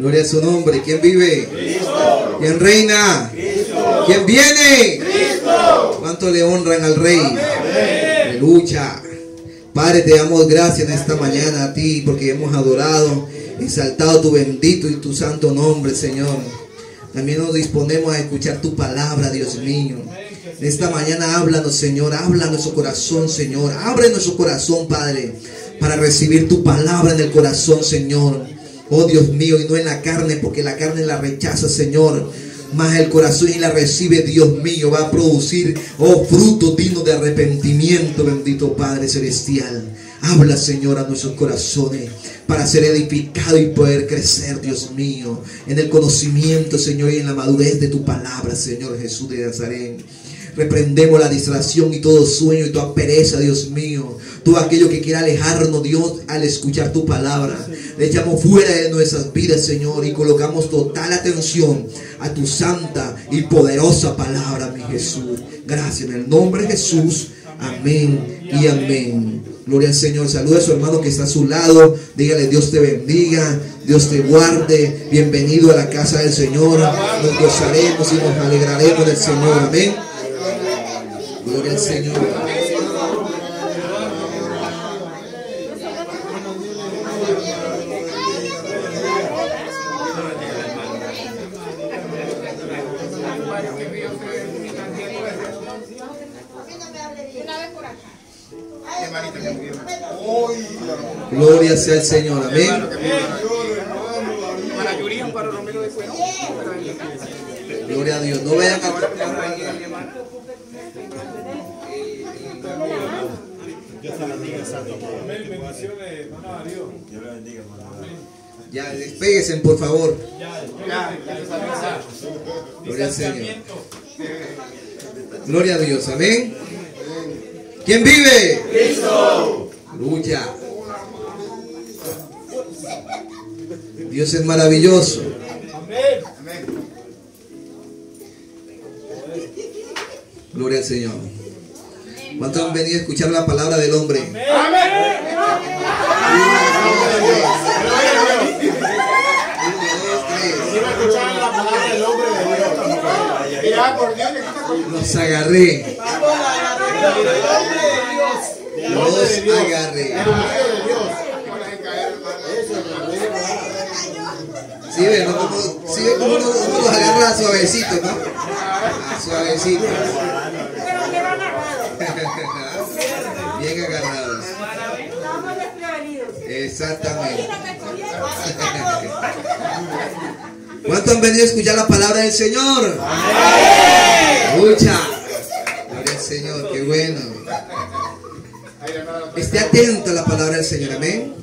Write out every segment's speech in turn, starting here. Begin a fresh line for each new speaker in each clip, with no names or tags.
Gloria a su nombre. ¿Quién vive? Cristo. ¿Quién reina? Cristo. ¿Quién viene? Cristo. ¿Cuánto le honran al Rey? Amén. Aleluya. Padre, te damos gracias en esta mañana a ti porque hemos adorado, exaltado tu bendito y tu santo nombre, Señor. También nos disponemos a escuchar tu palabra, Dios mío. En esta mañana háblanos, Señor, habla nuestro corazón, Señor. Abre nuestro corazón, Padre, para recibir tu palabra en el corazón, Señor. Oh Dios mío, y no en la carne, porque la carne la rechaza, Señor. Mas el corazón y la recibe, Dios mío, va a producir, oh, fruto digno de arrepentimiento, bendito Padre Celestial. Habla, Señor, a nuestros corazones para ser edificado y poder crecer, Dios mío, en el conocimiento, Señor, y en la madurez de tu palabra, Señor Jesús de Nazaret. Reprendemos la distracción y todo sueño y toda pereza, Dios mío. Todo aquello que quiera alejarnos, Dios, al escuchar tu palabra. Le echamos fuera de nuestras vidas, Señor, y colocamos total atención a tu santa y poderosa palabra, mi Jesús. Gracias en el nombre de Jesús. Amén y amén. Gloria al Señor. Saluda a su hermano que está a su lado. Dígale: Dios te bendiga, Dios te guarde. Bienvenido a la casa del Señor. Nos gozaremos y nos alegraremos del Señor. Amén. Gloria al Señor. Gloria sea el Señor. Amén. Gloria a Dios. No vayan a...
Dios te bendiga, santo.
Amén. Bendiciones, hermano Darío.
Dios le bendiga, hermano.
Ya, despéguense, por favor. Gloria al Señor. Gloria a Dios. Amén. ¿Quién vive? Cristo. Aleluya. Dios es maravilloso.
Amén.
Gloria al Señor. ¿Cuántos han venido a escuchar la palabra del hombre?
Amén.
Los agarré. Los agarré. Sí, ve, ¿no? Como uno los agarra suavecito, ¿no? Suavecito. Bien agarrados. Exactamente. ¿Cuántos han venido a escuchar la palabra del Señor? Escucha. Gloria al Señor, qué bueno. Esté atento a la palabra del Señor, amén.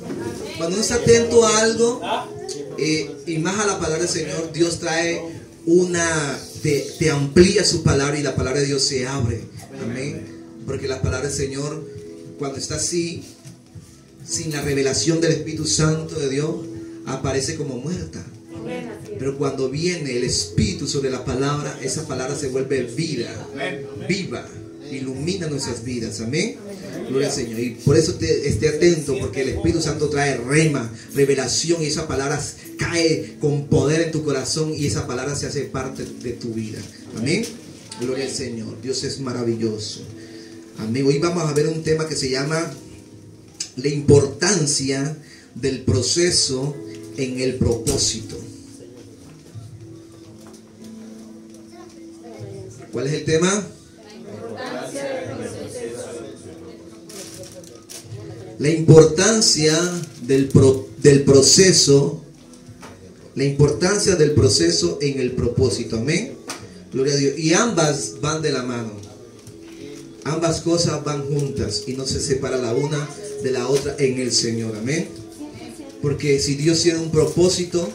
Cuando uno está atento a algo y más a la palabra del Señor, Dios trae te amplía su palabra y la palabra de Dios se abre, amén. Porque la palabra del Señor, cuando está así, sin la revelación del Espíritu Santo de Dios, aparece como muerta. Pero cuando viene el Espíritu sobre la palabra, esa palabra se vuelve viva, ilumina nuestras vidas, amén. Gloria al Señor. Y por eso esté atento, porque el Espíritu Santo trae rema, revelación, y esa palabra cae con poder en tu corazón y esa palabra se hace parte de tu vida, amén. Gloria al Señor. Dios es maravilloso, amén. Hoy vamos a ver un tema que se llama la importancia del proceso en el propósito. ¿Cuál es el tema? La importancia del proceso, la importancia del proceso en el propósito, amén. Gloria a Dios. Y ambas van de la mano. Ambas cosas van juntas y no se separa la una de la otra en el Señor, amén. Porque si Dios tiene un propósito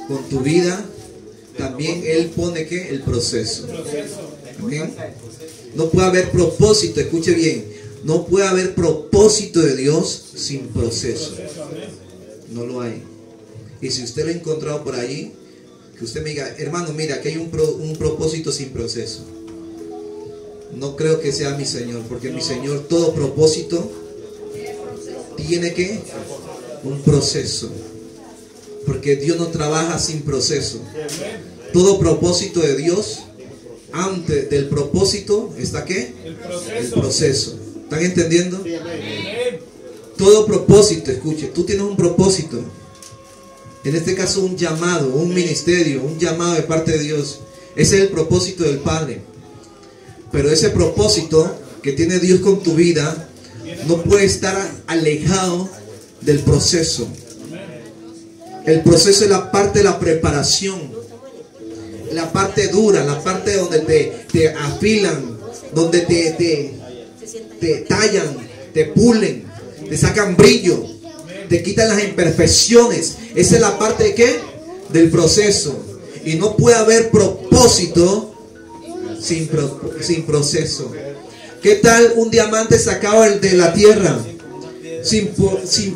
con tu vida, también Él pone ¿qué? El proceso. Amén. No puede haber propósito, escuche bien, no puede haber propósito de Dios sin proceso. No lo hay. Y si usted lo ha encontrado por allí, que usted me diga: hermano, mira, que hay un propósito sin proceso. No creo que sea mi Señor, porque mi Señor, todo propósito tiene que un proceso. Porque Dios no trabaja sin proceso. Todo propósito de Dios, antes del propósito, ¿está qué? El proceso. ¿Están entendiendo? Todo propósito, escuche, tú tienes un propósito. En este caso un llamado, un ministerio, un llamado de parte de Dios. Ese es el propósito del Padre. Pero ese propósito que tiene Dios con tu vida no puede estar alejado del proceso. El proceso es la parte de la preparación, la parte dura, la parte donde te afilan, donde te tallan, te pulen, te sacan brillo, te quitan las imperfecciones. Esa es la parte de ¿qué? Del proceso. Y no puede haber propósito sin proceso. ¿Qué tal un diamante sacado de la tierra sin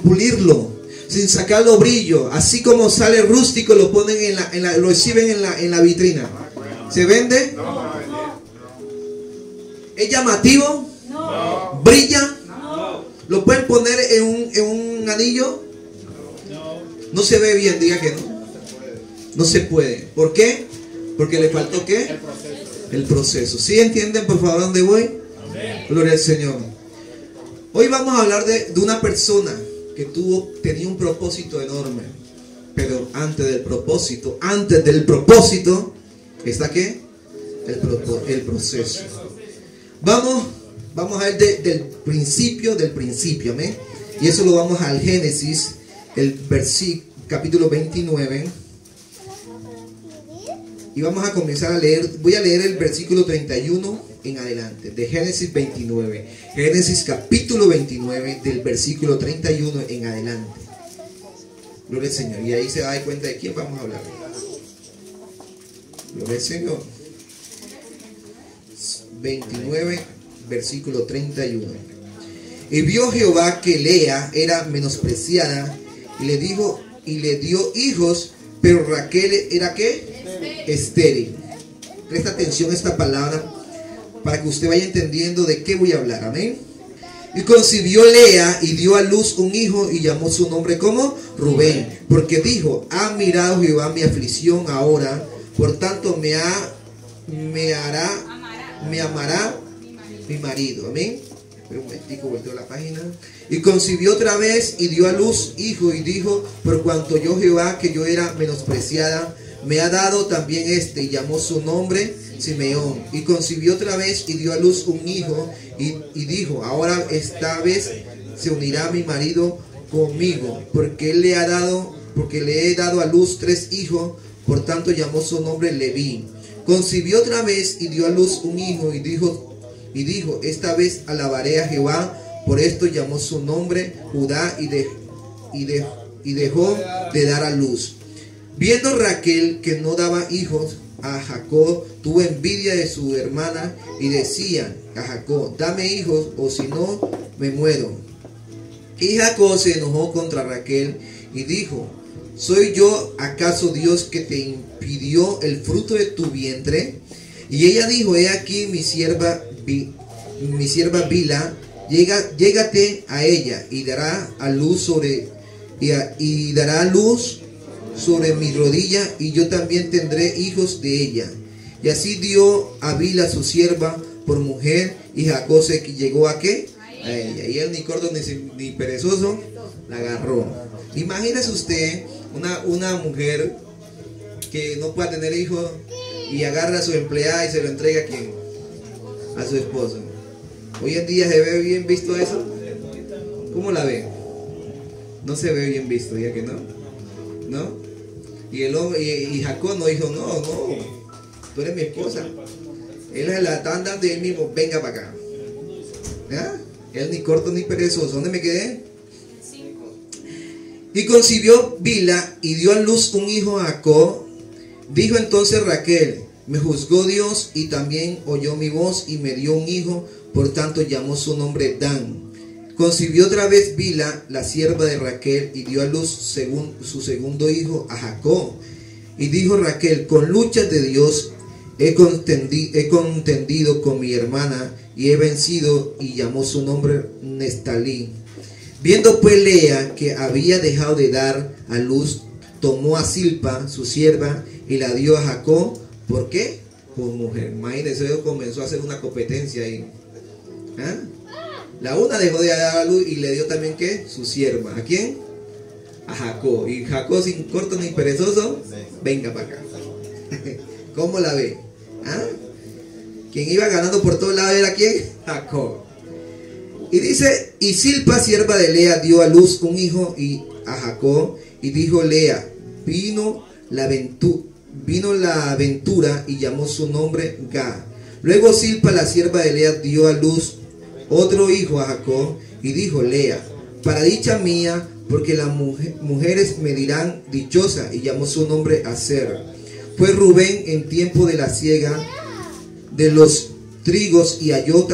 pulirlo, sin sacarlo brillo? Así como sale rústico, lo ponen lo exhiben en la vitrina. ¿Se vende? ¿Es llamativo? ¿Brilla? ¿Lo pueden poner en un anillo? No se ve bien, diga que no. No se puede. ¿Por qué? Porque le faltó ¿qué? El proceso. ¿Sí entienden por favor dónde voy? Gloria al Señor. Hoy vamos a hablar de una persona que tenía un propósito enorme. Pero antes del propósito, ¿está qué? El proceso. Vamos a ver del principio, amén. Y eso lo vamos al Génesis, el capítulo 29. Y vamos a comenzar a leer, voy a leer el versículo 31 en adelante, de Génesis 29. Génesis capítulo 29, del versículo 31 en adelante. Gloria al Señor. Y ahí se da cuenta de quién vamos a hablar. Gloria al Señor. 29, versículo 31. Y vio Jehová que Lea era menospreciada y le dio hijos, pero Raquel era ¿qué? Estéril. Presta atención a esta palabra para que usted vaya entendiendo de qué voy a hablar. Amén. Y concibió Lea y dio a luz un hijo y llamó su nombre como Rubén, porque dijo: ha mirado Jehová mi aflicción ahora, por tanto me amará mi marido. Amén. Pero un momentico, volteo la página. Y concibió otra vez y dio a luz hijo y dijo: por cuanto yo Jehová que yo era menospreciada, me ha dado también y llamó su nombre Simeón. Y concibió otra vez y dio a luz un hijo y dijo: ahora esta vez se unirá mi marido conmigo, porque le he dado a luz 3 hijos, por tanto llamó su nombre Leví. Concibió otra vez y dio a luz un hijo y dijo: esta vez alabaré a Jehová, por esto llamó su nombre Judá y dejó de dar a luz. Viendo Raquel que no daba hijos a Jacob, tuvo envidia de su hermana y decía a Jacob: dame hijos, o si no me muero. Y Jacob se enojó contra Raquel y dijo: ¿soy yo acaso Dios que te impidió el fruto de tu vientre? Y ella dijo: he aquí mi sierva Bila, llégate a ella y dará a luz sobre mi rodilla, y yo también tendré hijos de ella. Y así dio a Bila su sierva por mujer, y Jacob se llegó a ¿qué? A ella. Y él ni corto ni perezoso la agarró. Imagínese usted una mujer que no pueda tener hijos y agarra a su empleada y se lo entrega a ¿quién? A su esposo. Hoy en día se ve bien visto eso. ¿Cómo la ve? No se ve bien visto, ya que no. ¿No? Y el hombre, y Jacob no dijo: no, tú eres mi esposa. Él se la está dando y él mismo: venga para acá. ¿Ya? Él ni corto ni perezoso. ¿Dónde me quedé? Y concibió Bila y dio a luz un hijo a Jacob. Dijo entonces Raquel: me juzgó Dios y también oyó mi voz y me dio un hijo, por tanto llamó su nombre Dan. Concibió otra vez Bila, la sierva de Raquel, y dio a luz su segundo hijo a Jacob. Y dijo Raquel: con luchas de Dios he contendido con mi hermana y he vencido, y llamó su nombre Nestalí. Viendo pues Lea que había dejado de dar a luz tomó a Silpa, su sierva, y la dio a Jacob. ¿Por qué? Por mujer. Imagínense, Dios comenzó a hacer una competencia ahí. ¿Ah? La una dejó de dar a luz y le dio también, ¿qué? Su sierva. ¿A quién? A Jacob. Y Jacob, sin corto ni perezoso, venga para acá. ¿Cómo la ve? ¿Ah? Quien iba ganando por todos lados era ¿quién? Jacob. Y dice, y Silpa, sierva de Lea, dio a luz un hijo a Jacob, y dijo Lea, vino la aventura, y llamó su nombre Gad. Luego Silpa, la sierva de Lea, dio a luz otro hijo a Jacob, y dijo Lea, para dicha mía, porque las mujeres me dirán dichosa, y llamó su nombre Aser. Fue Rubén en tiempo de la siega de los trigos y halló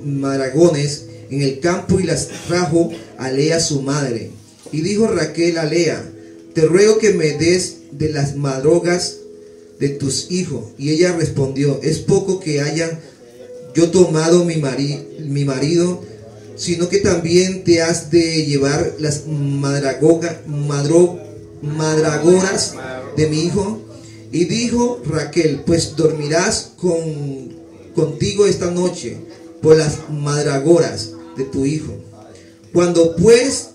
madragones en el campo y las trajo a Lea su madre. Y dijo Raquel a Lea, te ruego que me des de las madrogas de tus hijos. Y ella respondió, es poco que haya yo tomado mi marido, sino que también te has de llevar las madragoras de mi hijo. Y dijo Raquel, pues dormirás contigo esta noche por las madragoras de tu hijo. Cuando pues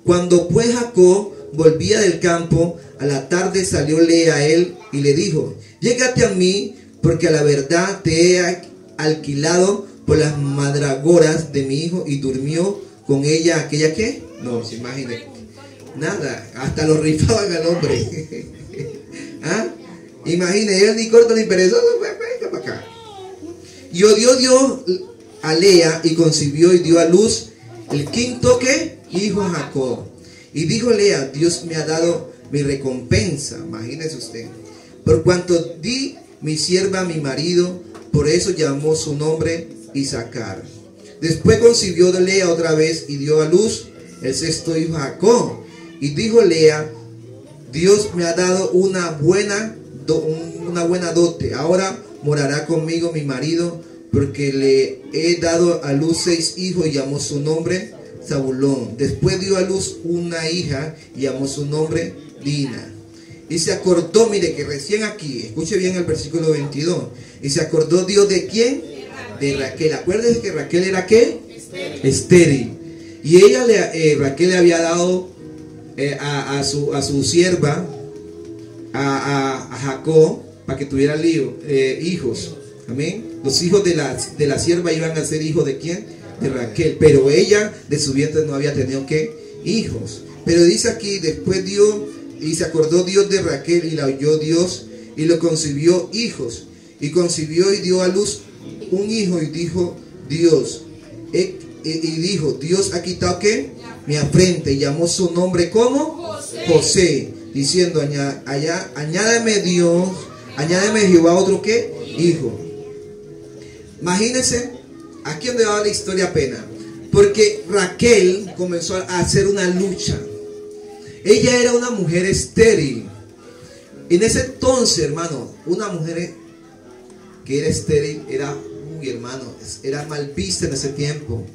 Jacob volvía del campo, a la tarde salió Lea a él y le dijo, llégate a mí, porque a la verdad te he alquilado por las madragoras de mi hijo. Y durmió con ella aquella que, no se imagina, nada, hasta lo rifaban al hombre. ¿Ah? Imagine, él ni corto ni perezoso, venga para acá. Y odió Dios a Lea y concibió y dio a luz el quinto que hijo a Jacob. Y dijo Lea, Dios me ha dado mi recompensa, imagínese usted, por cuanto di mi sierva a mi marido, por eso llamó su nombre Isacar. Después concibió de Lea otra vez y dio a luz el sexto hijo a Jacob. Y dijo Lea, Dios me ha dado una buena dote, ahora morará conmigo mi marido, porque le he dado a luz 6 hijos y llamó su nombre Zabulón. Después dio a luz una hija y llamó su nombre Dina. Y se acordó, mire que recién aquí, escuche bien el versículo 22, y se acordó Dios de quién, de Raquel. Acuérdense que Raquel era ¿qué? Estéril. Y ella Raquel le había dado a su sierva, a Jacob, para que tuviera hijos. Amén. Los hijos de la sierva iban a ser hijos de quién, de Raquel, pero ella de su vientre no había tenido ¿qué? Hijos. Pero dice aquí, después dio, y se acordó Dios de Raquel, y la oyó Dios, y le concibió hijos, y concibió y dio a luz un hijo, y dijo Dios, Dios ha quitado ¿qué? Mi afrenta, y llamó su nombre ¿cómo? José, diciendo, añádeme Dios, añádeme Jehová otro ¿qué? Hijo. Imagínense, aquí donde va la historia pena, porque Raquel comenzó a hacer una lucha. Ella era una mujer estéril. En ese entonces, hermano, una mujer que era estéril era, hermano, era mal vista en ese tiempo,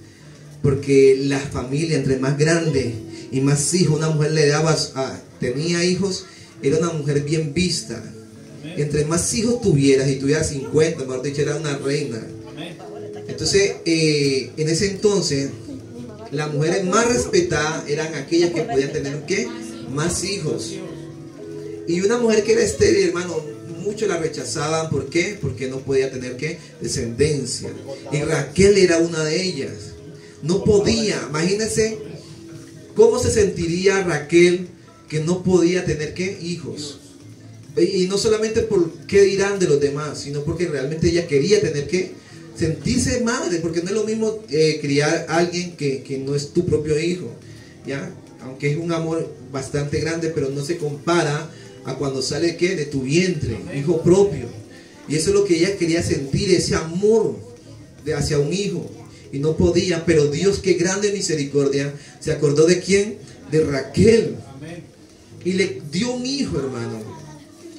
porque la familia, entre más grande y más hijos una mujer le daba, tenía hijos, era una mujer bien vista. Entre más hijos tuvieras, y tuvieras 50, mejor dicho, era una reina. Entonces, en ese entonces, las mujeres más respetadas eran aquellas que podían tener ¿qué? Más hijos. Y una mujer que era estéril, hermano, muchos la rechazaban. ¿Por qué? Porque no podía tener ¿qué? Descendencia. Y Raquel era una de ellas. No podía. Imagínense cómo se sentiría Raquel, que no podía tener ¿qué? Hijos. Y no solamente por qué dirán de los demás, sino porque realmente ella quería tener que sentirse madre, porque no es lo mismo criar a alguien que no es tu propio hijo, ¿ya? Aunque es un amor bastante grande, pero no se compara a cuando sale ¿qué? De tu vientre, hijo propio. Y eso es lo que ella quería sentir, ese amor hacia un hijo, y no podía. Pero Dios, qué grande misericordia, se acordó de quién, de Raquel, y le dio un hijo, hermano.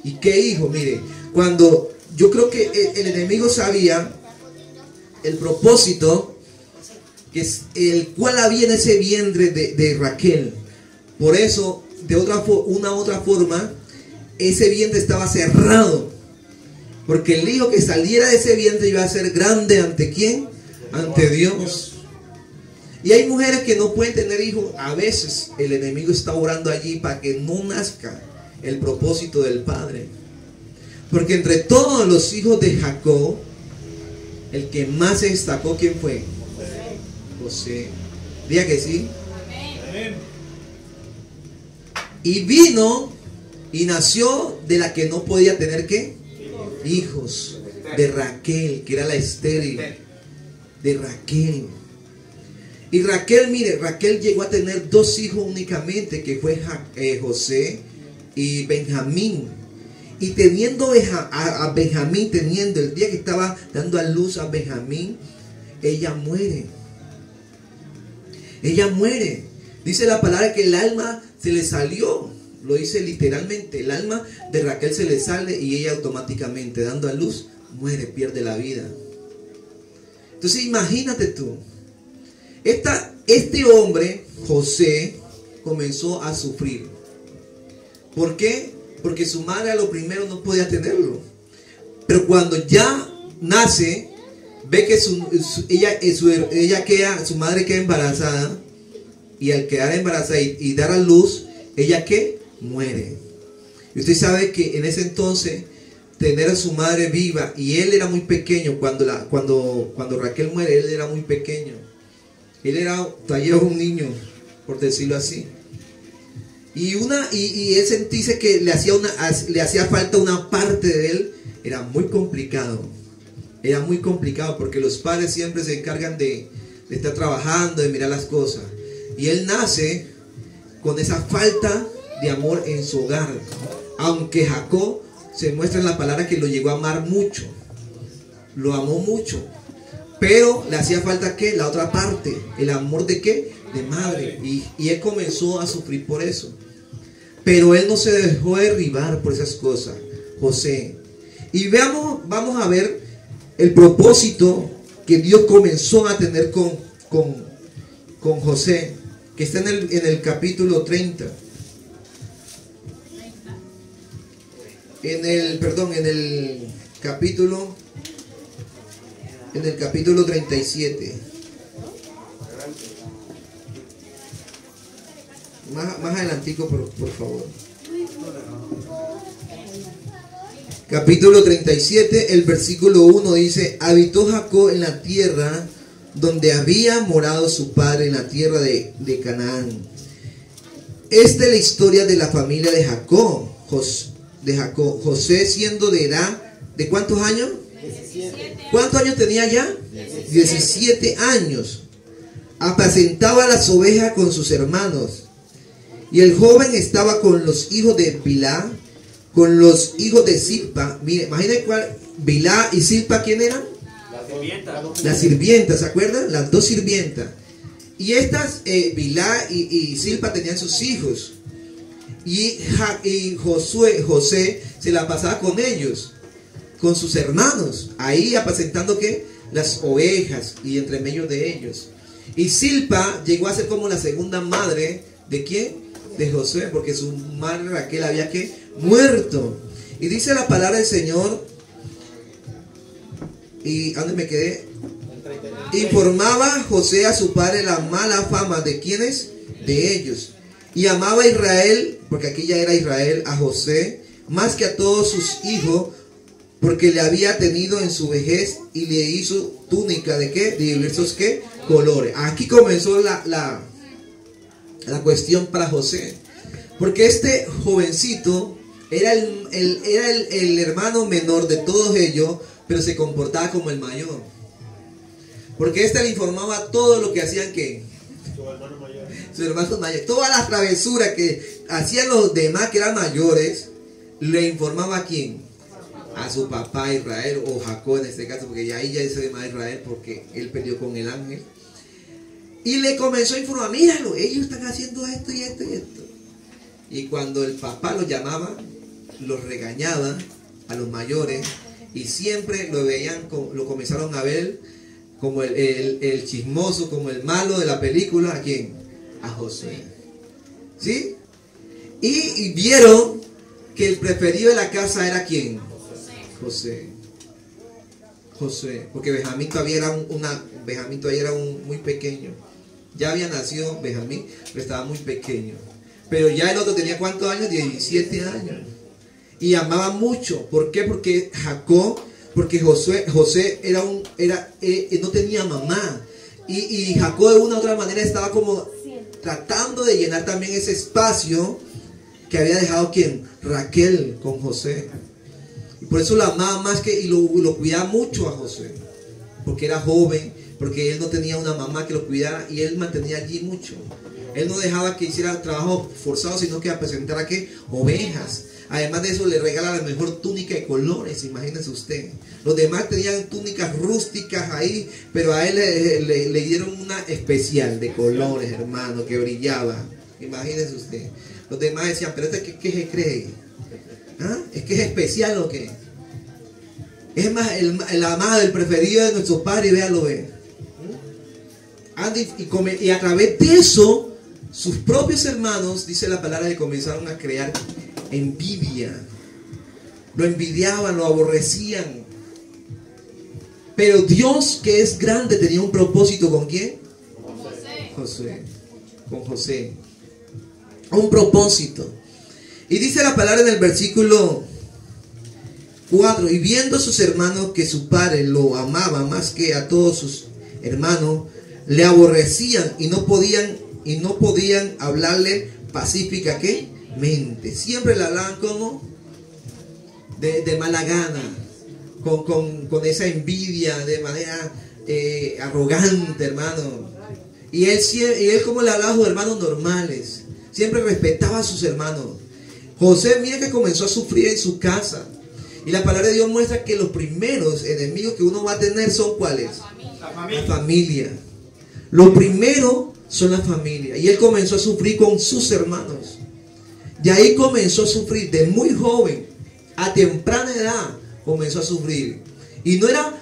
¿Y qué hijo? Mire, cuando yo creo que el enemigo sabía el propósito que es el cual había en ese vientre de Raquel. Por eso de una u otra forma, ese vientre estaba cerrado. Porque el hijo que saliera de ese vientre iba a ser grande, ¿ante quién? Ante Dios. Y hay mujeres que no pueden tener hijos. A veces el enemigo está orando allí para que no nazca el propósito del Padre. Porque entre todos los hijos de Jacob, el que más se destacó, ¿quién fue? José. Diga que sí.
Amén.
Y vino y nació de la que no podía tener, ¿qué? Hijos. De Raquel, que era la estéril. De Raquel. Y Raquel, mire, Raquel llegó a tener 2 hijos únicamente, que fue José y Benjamín. Y teniendo a Benjamín, teniendo el día que estaba dando a luz a Benjamín, ella muere. Ella muere. Dice la palabra que el alma se le salió. Lo dice literalmente. El alma de Raquel se le sale y ella automáticamente, dando a luz, muere, pierde la vida. Entonces imagínate tú. Este hombre, José, comenzó a sufrir. ¿Por qué? Porque su madre a lo primero no podía tenerlo. Pero cuando ya nace, ve que su madre queda embarazada. Y al quedar embarazada y dar a luz, ella ¿qué? Muere. Y usted sabe que en ese entonces, tener a su madre viva, y él era muy pequeño, cuando Raquel muere, él era muy pequeño. Él era todavía un niño, por decirlo así. Y él sentirse que le hacía falta una parte de él, era muy complicado. Era muy complicado porque los padres siempre se encargan de estar trabajando, de mirar las cosas. Y él nace con esa falta de amor en su hogar. Aunque Jacob se muestra en la palabra que lo llegó a amar mucho. Lo amó mucho. Pero le hacía falta ¿qué? La otra parte. El amor de ¿qué? De madre. Y él comenzó a sufrir por eso. Pero él no se dejó derribar por esas cosas. José. Y vamos a ver el propósito que Dios comenzó a tener con José. Que está en el capítulo 30. En el capítulo 37. Más adelantico, por favor. Capítulo 37, el versículo 1 dice: habitó Jacob en la tierra donde había morado su padre, en la tierra de Canaán. Esta es la historia de la familia de Jacob. José, siendo de edad, ¿de cuántos años?
17.
¿Cuántos años tenía ya? 17 años. Apacentaba las ovejas con sus hermanos. Y el joven estaba con los hijos de Bilhá, con los hijos de Zilpa. Mire, imagínense cuál. Bilhá y Zilpa, ¿quién eran? Las sirvientas, ¿se acuerdan? Las 2 sirvientas. Y estas, Bilhá y Zilpa, tenían sus hijos. Y José se la pasaba con ellos, con sus hermanos, ahí apacentando ¿qué? Las ovejas y entre medio de ellos. Y Zilpa llegó a ser como la segunda madre ¿de quién? De José, porque su madre Raquel había ¿qué? Muerto. Y dice la palabra del Señor. ¿Y a dónde me quedé? Informaba José a su padre la mala fama de quienes, de ellos. Y amaba a Israel, porque aquí ya era Israel, a José, más que a todos sus hijos, porque le había tenido en su vejez y le hizo túnica de qué, de diversos qué, colores. Aquí comenzó la cuestión para José, porque este jovencito era el hermano menor de todos ellos, pero se comportaba como el mayor, porque este le informaba todo lo que hacían que sus hermanos mayores, todas las travesuras que hacían los demás que eran mayores, le informaba a quién, a su papá Israel, o Jacob en este caso, porque ya ahí ya se llama Israel porque él peleó con el ángel, y le comenzó a informar: míralo, ellos están haciendo esto y esto y esto. Y cuando el papá los llamaba, los regañaba a los mayores, y siempre lo veían, lo comenzaron a ver como el chismoso, como el malo de la película. ¿A quién? A José. ¿Sí? Y vieron que el preferido de la casa era ¿quién? José, porque Benjamín todavía era muy pequeño. Ya había nacido Benjamín, pero estaba muy pequeño. Pero ya el otro tenía ¿cuántos años? 17 años. Y amaba mucho. ¿Por qué? Porque José no tenía mamá. Y Jacob de una u otra manera estaba como tratando de llenar también ese espacio que había dejado ¿quién? Raquel con José. Y por eso lo amaba más y lo cuidaba mucho a José. Porque era joven, porque él no tenía una mamá que lo cuidara y él mantenía allí mucho. Él no dejaba que hiciera trabajo forzado, sino que presentara ¿qué? Ovejas. Además de eso le regala la mejor túnica de colores, imagínense usted. Los demás tenían túnicas rústicas ahí, pero a él le dieron una especial de colores, hermano, que brillaba. Imagínense usted. Los demás decían, pero ¿qué se cree? ¿Ah? ¿Es que es especial o qué? Es más, el amado, el preferido de nuestro padre, véalo, ve. Y a través de eso, sus propios hermanos, dice la palabra, que comenzaron a crear envidia. Lo envidiaban, lo aborrecían. Pero Dios, que es grande, tenía un propósito. ¿Con quién? Con José. Un propósito. Y dice la palabra en el versículo 4, y viendo sus hermanos que su padre lo amaba más que a todos sus hermanos, le aborrecían y no podían hablarle pacíficamente. Siempre le hablaban como de mala gana, con esa envidia, de manera arrogante, hermano. Y él como le hablaba a sus hermanos normales, siempre respetaba a sus hermanos. José, mira que comenzó a sufrir en su casa. Y la palabra de Dios muestra que los primeros enemigos que uno va a tener son ¿cuáles? La familia. Lo primero son la familia. Y él comenzó a sufrir con sus hermanos. Y ahí comenzó a sufrir de muy joven, a temprana edad comenzó a sufrir. Y no era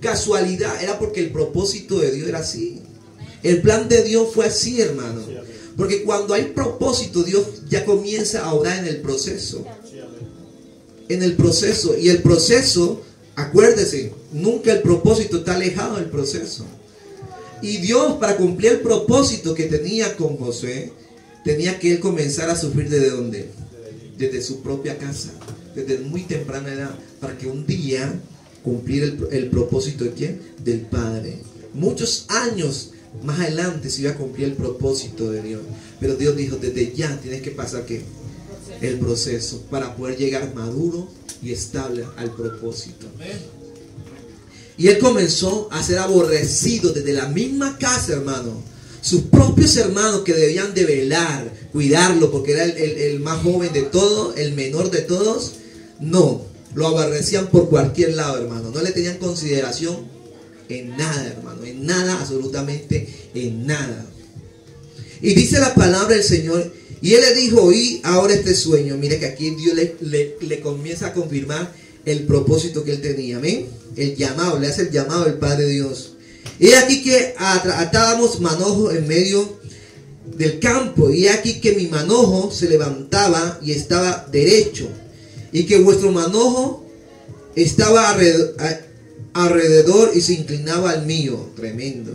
casualidad, era porque el propósito de Dios era así. El plan de Dios fue así, hermano. Porque cuando hay propósito, Dios ya comienza a obrar en el proceso. En el proceso. Y el proceso, acuérdese, nunca el propósito está alejado del proceso. Y Dios, para cumplir el propósito que tenía con José, tenía que él comenzar a sufrir ¿desde dónde? Desde su propia casa, desde muy temprana edad, para que un día cumplir el propósito ¿de quién? Del Padre. Muchos años más adelante se iba a cumplir el propósito de Dios. Pero Dios dijo, desde ya tienes que pasar ¿qué? El proceso, para poder llegar maduro y estable al propósito. Y él comenzó a ser aborrecido desde la misma casa, hermano. Sus propios hermanos que debían de velar, cuidarlo, porque era el más joven de todos, el menor de todos, no, lo aborrecían por cualquier lado, hermano. No le tenían consideración en nada, hermano, en nada, absolutamente en nada. Y dice la palabra del Señor, y él le dijo, oí ahora este sueño. Mire que aquí Dios le comienza a confirmar el propósito que él tenía, amén. El llamado, le hace el llamado del Padre Dios. Y aquí que atábamos manojos en medio del campo, y aquí que mi manojo se levantaba y estaba derecho, y que vuestro manojo estaba alrededor y se inclinaba al mío. Tremendo.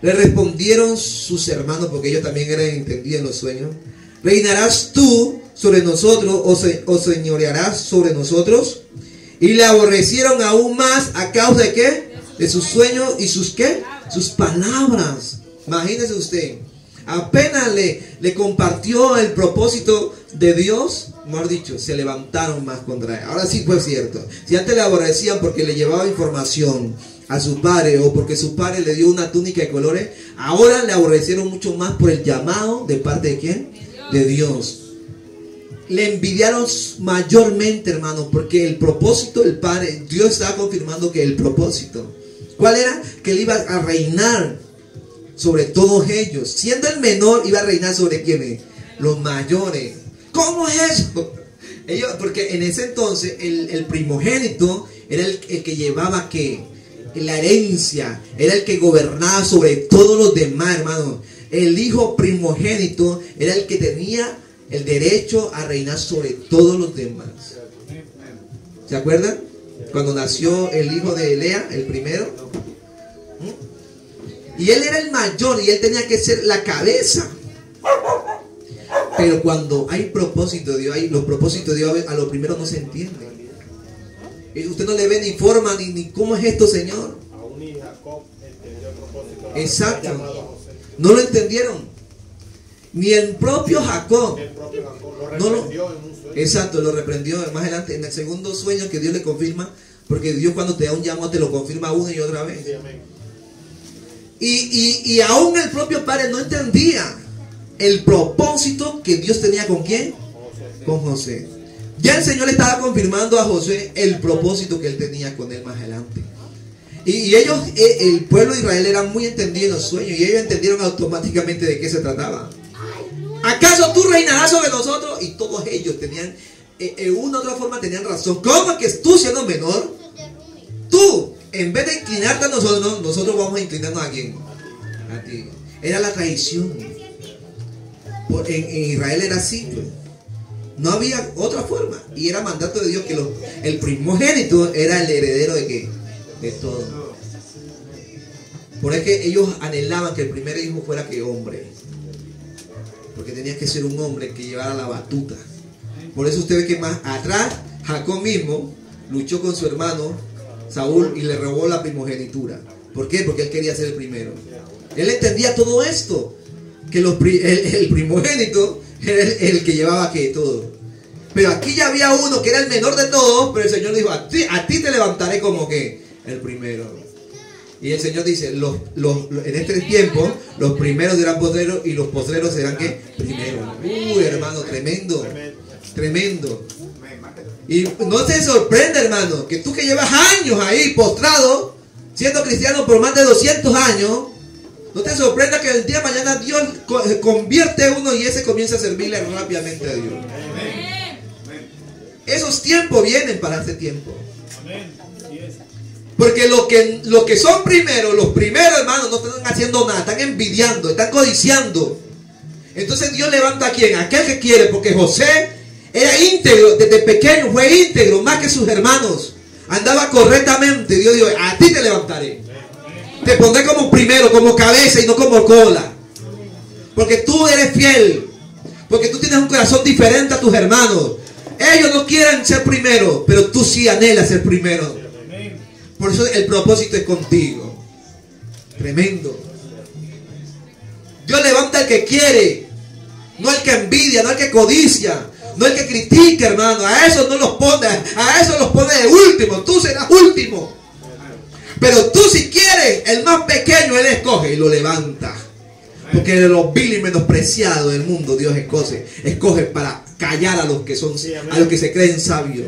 Le respondieron sus hermanos, porque ellos también eran entendidos en los sueños: ¿reinarás tú sobre nosotros o señorearás sobre nosotros? Y le aborrecieron aún más a causa de ¿qué? De sus sueños y sus ¿qué? Sus palabras. Imagínese usted, apenas le compartió el propósito de Dios, mejor dicho, se levantaron más contra él. Ahora sí fue cierto. Si antes le aborrecían porque le llevaba información a su padre, o porque su padre le dio una túnica de colores, ahora le aborrecieron mucho más por el llamado de parte de ¿quién? De Dios. Le envidiaron mayormente, hermano, porque el propósito del Padre, Dios estaba confirmando que el propósito, ¿cuál era? Que él iba a reinar sobre todos ellos. Siendo el menor, iba a reinar sobre ¿quiénes? Los mayores. ¿Cómo es eso? Ellos, porque en ese entonces el primogénito era el que llevaba ¿qué? La herencia, era el que gobernaba sobre todos los demás, hermano. El hijo primogénito era el que tenía el derecho a reinar sobre todos los demás. ¿Se acuerdan? Cuando nació el hijo de Lea, el primero. Y él era el mayor y él tenía que ser la cabeza. Pero cuando hay propósito de Dios, los propósitos de Dios a lo primero no se entienden. Usted no le ve ni forma ni cómo es esto, Señor.
Aún y Jacob entendió el propósito.
Exacto. No lo entendieron. Ni el propio Jacob.
El propio Jacob lo
No lo-
reprendió en un sueño.
Exacto, lo reprendió más adelante en el segundo sueño que Dios le confirma. Porque Dios cuando te da un llamado te lo confirma una y otra vez.
Sí, amén.
Y aún el propio padre no entendía el propósito que Dios tenía con quién, con José. Ya el Señor le estaba confirmando a José el propósito que él tenía con él más adelante. Y ellos, el pueblo de Israel, eran muy entendidos en los sueños y ellos entendieron automáticamente de qué se trataba. ¿Acaso tú reinarás sobre nosotros? Y todos ellos tenían, en una u otra forma tenían razón. ¿Cómo que tú siendo menor? Tú, en vez de inclinarte a nosotros, nosotros vamos a inclinarnos a quién? A ti. Era la traición. En Israel era así, pues. No había otra forma. Y era mandato de Dios que el primogénito era el heredero de qué? De todo. Por eso que ellos anhelaban que el primer hijo fuera que hombre. Porque tenía que ser un hombre que llevara la batuta. Por eso usted ve que más atrás, Jacob mismo luchó con su hermano Saúl y le robó la primogenitura. ¿Por qué? Porque él quería ser el primero. Él entendía todo esto. Que el primogénito era el que llevaba que todo. Pero aquí ya había uno que era el menor de todos. Pero el Señor dijo: a ti te levantaré como que el primero. Y el Señor dice: en este tiempo los primeros serán postreros y los postreros serán ¿qué? Primeros. Hermano, tremendo. Tremendo. Y no se sorprende, hermano, que tú que llevas años ahí postrado, siendo cristiano por más de 200 años, no te sorprenda que el día de mañana Dios convierte uno y ese comienza a servirle rápidamente a Dios. Esos tiempos vienen para este tiempo. Porque lo que son primeros, los primeros, hermanos, no están haciendo nada, están envidiando, están codiciando. Entonces Dios levanta a quien, aquel que quiere, porque José era íntegro, desde pequeño fue íntegro, más que sus hermanos. Andaba correctamente. Dios dijo: a ti te levantaré. Te pondré como primero, como cabeza y no como cola. Porque tú eres fiel. Porque tú tienes un corazón diferente a tus hermanos. Ellos no quieren ser primero, pero tú sí anhelas ser primero. Por eso el propósito es contigo. Tremendo. Dios levanta al que quiere, no el que envidia, no el que codicia, no el que critica, hermano. A esos no los pone, a esos los pone de último. Tú serás último. Pero tú, si quieres, el más pequeño Él escoge y lo levanta. Porque de los vil y menospreciados del mundo Dios escoge para callar a los que son, a los que se creen sabios,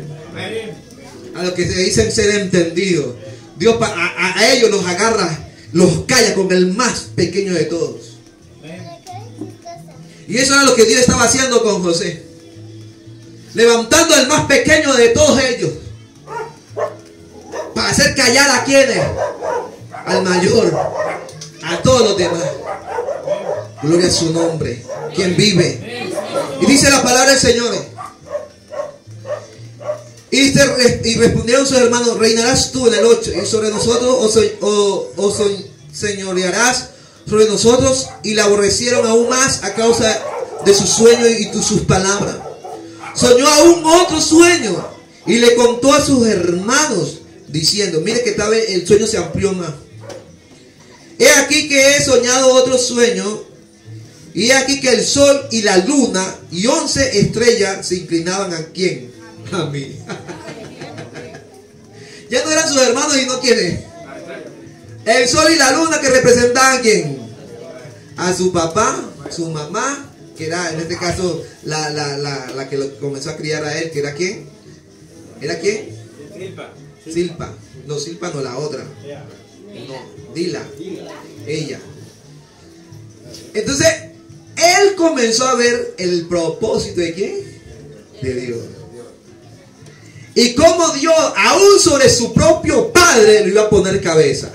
a los que se dicen ser entendidos. Dios a ellos los agarra, los calla con el más pequeño de todos. Y eso era lo que Dios estaba haciendo con José, levantando al más pequeño de todos ellos para hacer callar a quienes, al mayor, a todos los demás. Gloria a su nombre, quien vive. Y dice la palabra del Señor: y respondieron sus hermanos: reinarás tú en el 8 y sobre nosotros o señorearás sobre nosotros. Y la aborrecieron aún más a causa de su sueño y sus palabras. Soñó aún otro sueño y le contó a sus hermanos diciendo: mire que esta vez el sueño se amplió más. He aquí que he soñado otro sueño, y he aquí que el sol y la luna y 11 estrellas se inclinaban ¿a quién? A mí. Ya no eran sus hermanos y no quiénes. El sol y la luna que representaban ¿a quién? A su papá, su mamá, que era en este caso la que lo comenzó a criar a él, que era ¿quién? ¿Era quién? Silpa. No, Silpa no, la otra. No, Dila. Ella. Entonces, él comenzó a ver el propósito de ¿quién? De Dios. Y cómo Dios, aún sobre su propio padre, lo iba a poner cabeza.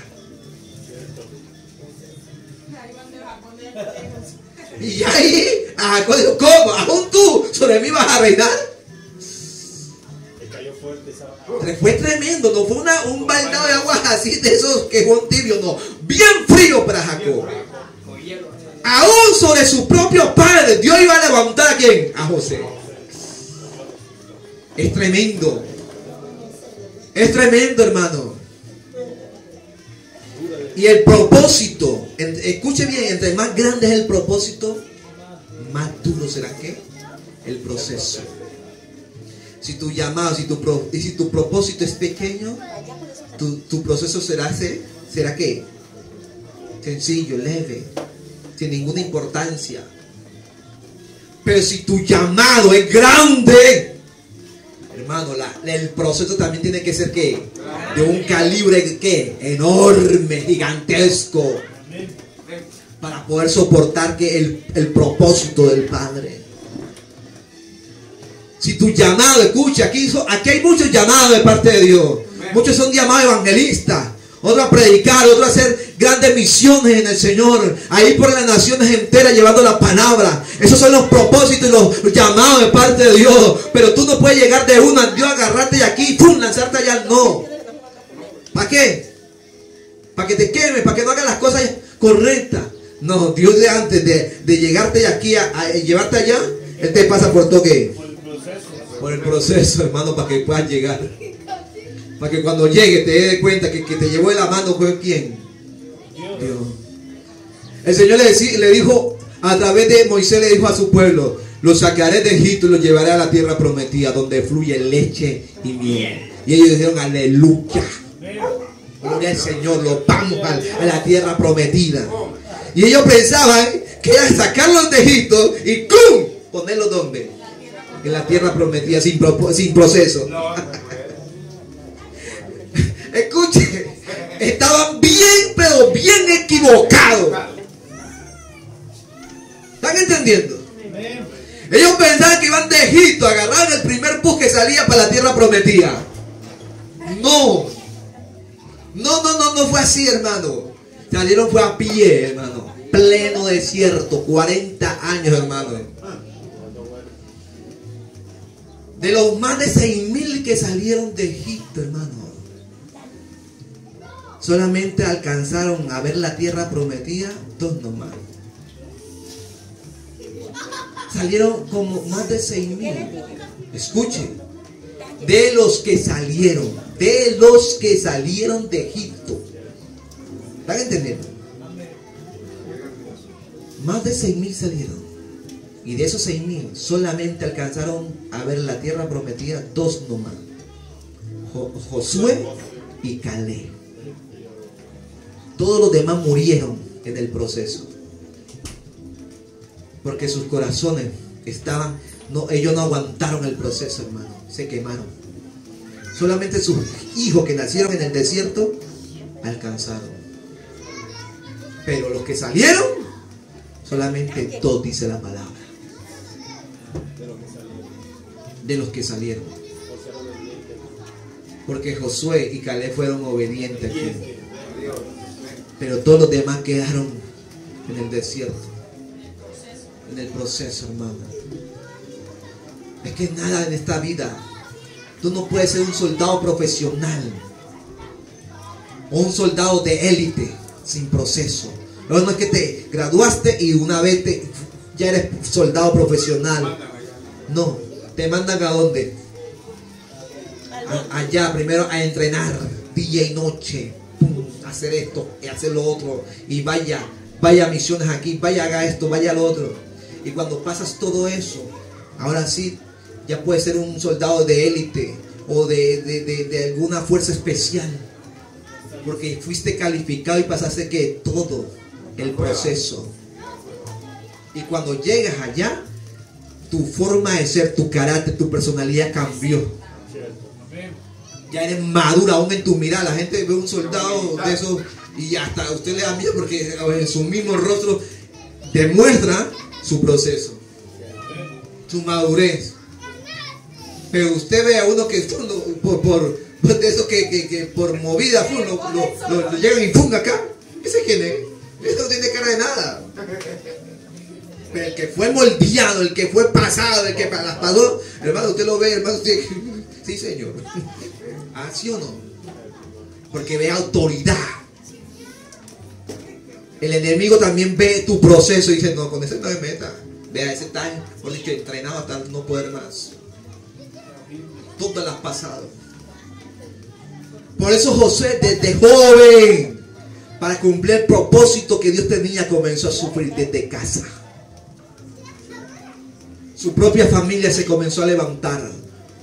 Y ahí a Jacob dijo, ¿cómo? ¿Aún tú sobre mí vas a reinar?
Le cayó fuerte esa.
Fue tremendo, no fue un baldado de agua así de esos que fue un tibio, no. Bien frío para Jacob. Aún sobre su propio padre, Dios iba a levantar a quién? A José. Es tremendo. Es tremendo, hermano. Y el propósito, escuche bien, entre más grande es el propósito, más duro será ¿qué? El proceso. Si tu llamado, si tu propósito es pequeño, tu proceso será ¿qué? Sencillo, leve, sin ninguna importancia. Pero si tu llamado es grande, hermano, el proceso también tiene que ser ¿qué? De un calibre ¿qué? Enorme, gigantesco, para poder soportar ¿qué? El propósito del Padre. Si tu llamado, escucha, aquí hay muchos llamados de parte de Dios. Muchos son llamados evangelistas, otros a predicar, otros a hacer grandes misiones en el Señor, a ir por las naciones enteras llevando la palabra. Esos son los propósitos y los llamados de parte de Dios. Pero tú no puedes llegar de una, Dios agarrarte de aquí, ¡pum!, lanzarte allá, no. ¿Para qué? Para que te quemes, para que no hagas las cosas correctas. No, Dios de antes de llegarte de aquí a llevarte allá, Él te pasa por todo ¿qué? Por el proceso, hermano, para que puedas llegar. Para que cuando llegue te des cuenta que te llevó de la mano fue ¿quién? Dios. El Señor le dijo, a través de Moisés le dijo a su pueblo: los sacaré de Egipto y los llevaré a la tierra prometida, donde fluye leche y miel. Y ellos dijeron, aleluya. Gloria al Señor, los vamos a la tierra prometida. Y ellos pensaban que era sacarlos de Egipto y ¡cum!, ponerlos donde? En la tierra prometida, sin proceso. Escuche, estaban bien, pero bien equivocados. ¿Están entendiendo? Ellos pensaban que iban de Egipto, agarraron el primer bus que salía para la tierra prometida. No fue así, hermano. Salieron fue a pie, hermano. Pleno desierto, 40 años, hermano. De los más de 6,000 que salieron de Egipto, hermano, solamente alcanzaron a ver la tierra prometida 2 nomás. Salieron como más de 6,000. Escuchen, de los que salieron de Egipto. ¿Están entendiendo? Más de 6,000 salieron. Y de esos 6,000 solamente alcanzaron a ver la tierra prometida 2 nomás. Josué y Caleb. Todos los demás murieron en el proceso. Porque sus corazones estaban, ellos no aguantaron el proceso, hermano. Se quemaron. Solamente sus hijos que nacieron en el desierto alcanzaron. Pero los que salieron, solamente 2 dice la palabra. De los que salieron. Porque Josué y Caleb fueron obedientes aquí. Pero todos los demás quedaron en el desierto, en el proceso, hermano. Es que nada en esta vida. Tú no puedes ser un soldado profesional o un soldado de élite sin proceso. No es que te graduaste y una vez ya eres soldado profesional. No, te mandan ¿a dónde? Allá primero a entrenar día y noche, hacer esto y hacer lo otro, y vaya a misiones aquí, vaya haga esto, vaya lo otro. Y cuando pasas todo eso, ahora sí ya puedes ser un soldado de élite o de alguna fuerza especial, porque fuiste calificado y pasaste que todo el proceso. Y cuando llegas allá, tu forma de ser, tu carácter, tu personalidad cambió. Ya eres madura aún en tu mirada. La gente ve un soldado de esos y hasta usted le da miedo porque en su mismo rostro demuestra su proceso, su madurez. Pero usted ve a uno que por de eso que por movida lo llegan y funga acá. ¿Ese quién es? Ese no tiene cara de nada. Pero el que fue moldeado, el que fue pasado, el que las pasó, hermano, usted lo ve, hermano, usted, sí, Señor. ¿Así o no? Porque ve autoridad. El enemigo también ve tu proceso y dice, no, con ese no se meta. Vea, ese está, por dicho, entrenado hasta no poder más. Todas las pasadas. Por eso José, desde joven, para cumplir el propósito que Dios tenía, comenzó a sufrir desde casa. Su propia familia se comenzó a levantar.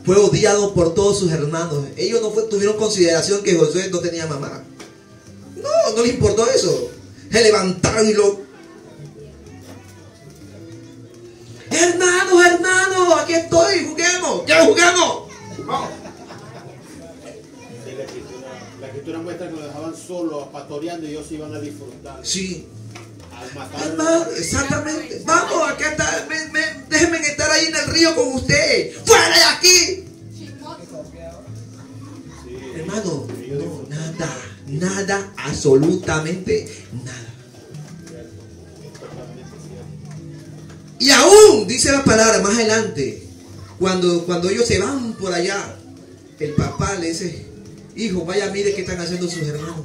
Fue odiado por todos sus hermanos. Ellos no tuvieron consideración que José no tenía mamá. No les importó eso. Se levantaron y lo... Hermanos, aquí estoy, juguemos. ¿Ya juguemos? Vamos.
La escritura muestra que lo dejaban solo, pastoreando, y ellos iban a disfrutar.
Sí.
Al matar.
Hermano, exactamente. Vamos, acá está. Déjenme estar ahí en el río con usted. ¡Fuera de aquí!
Sí.
Hermano, no, nada, absolutamente nada. Y aún, dice la palabra más adelante, cuando ellos se van por allá, el papá le dice, hijo, vaya, mire qué están haciendo sus hermanos.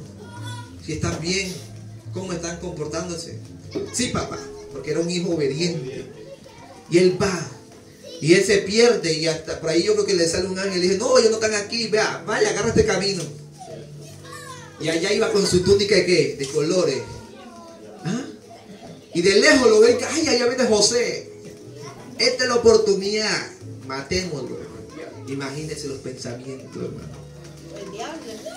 Si están bien, cómo están comportándose. Sí, papá, porque era un hijo obediente. Y él va, y él se pierde, y hasta por ahí yo creo que le sale un ángel y dice, no, ellos no están aquí, vea, vaya, agarra este camino. Y allá iba con su túnica de ¿qué? De colores. ¿Ah? Y de lejos lo ven, ay, allá viene José. Esta es la oportunidad. Matémoslo. Imagínense los pensamientos, hermano.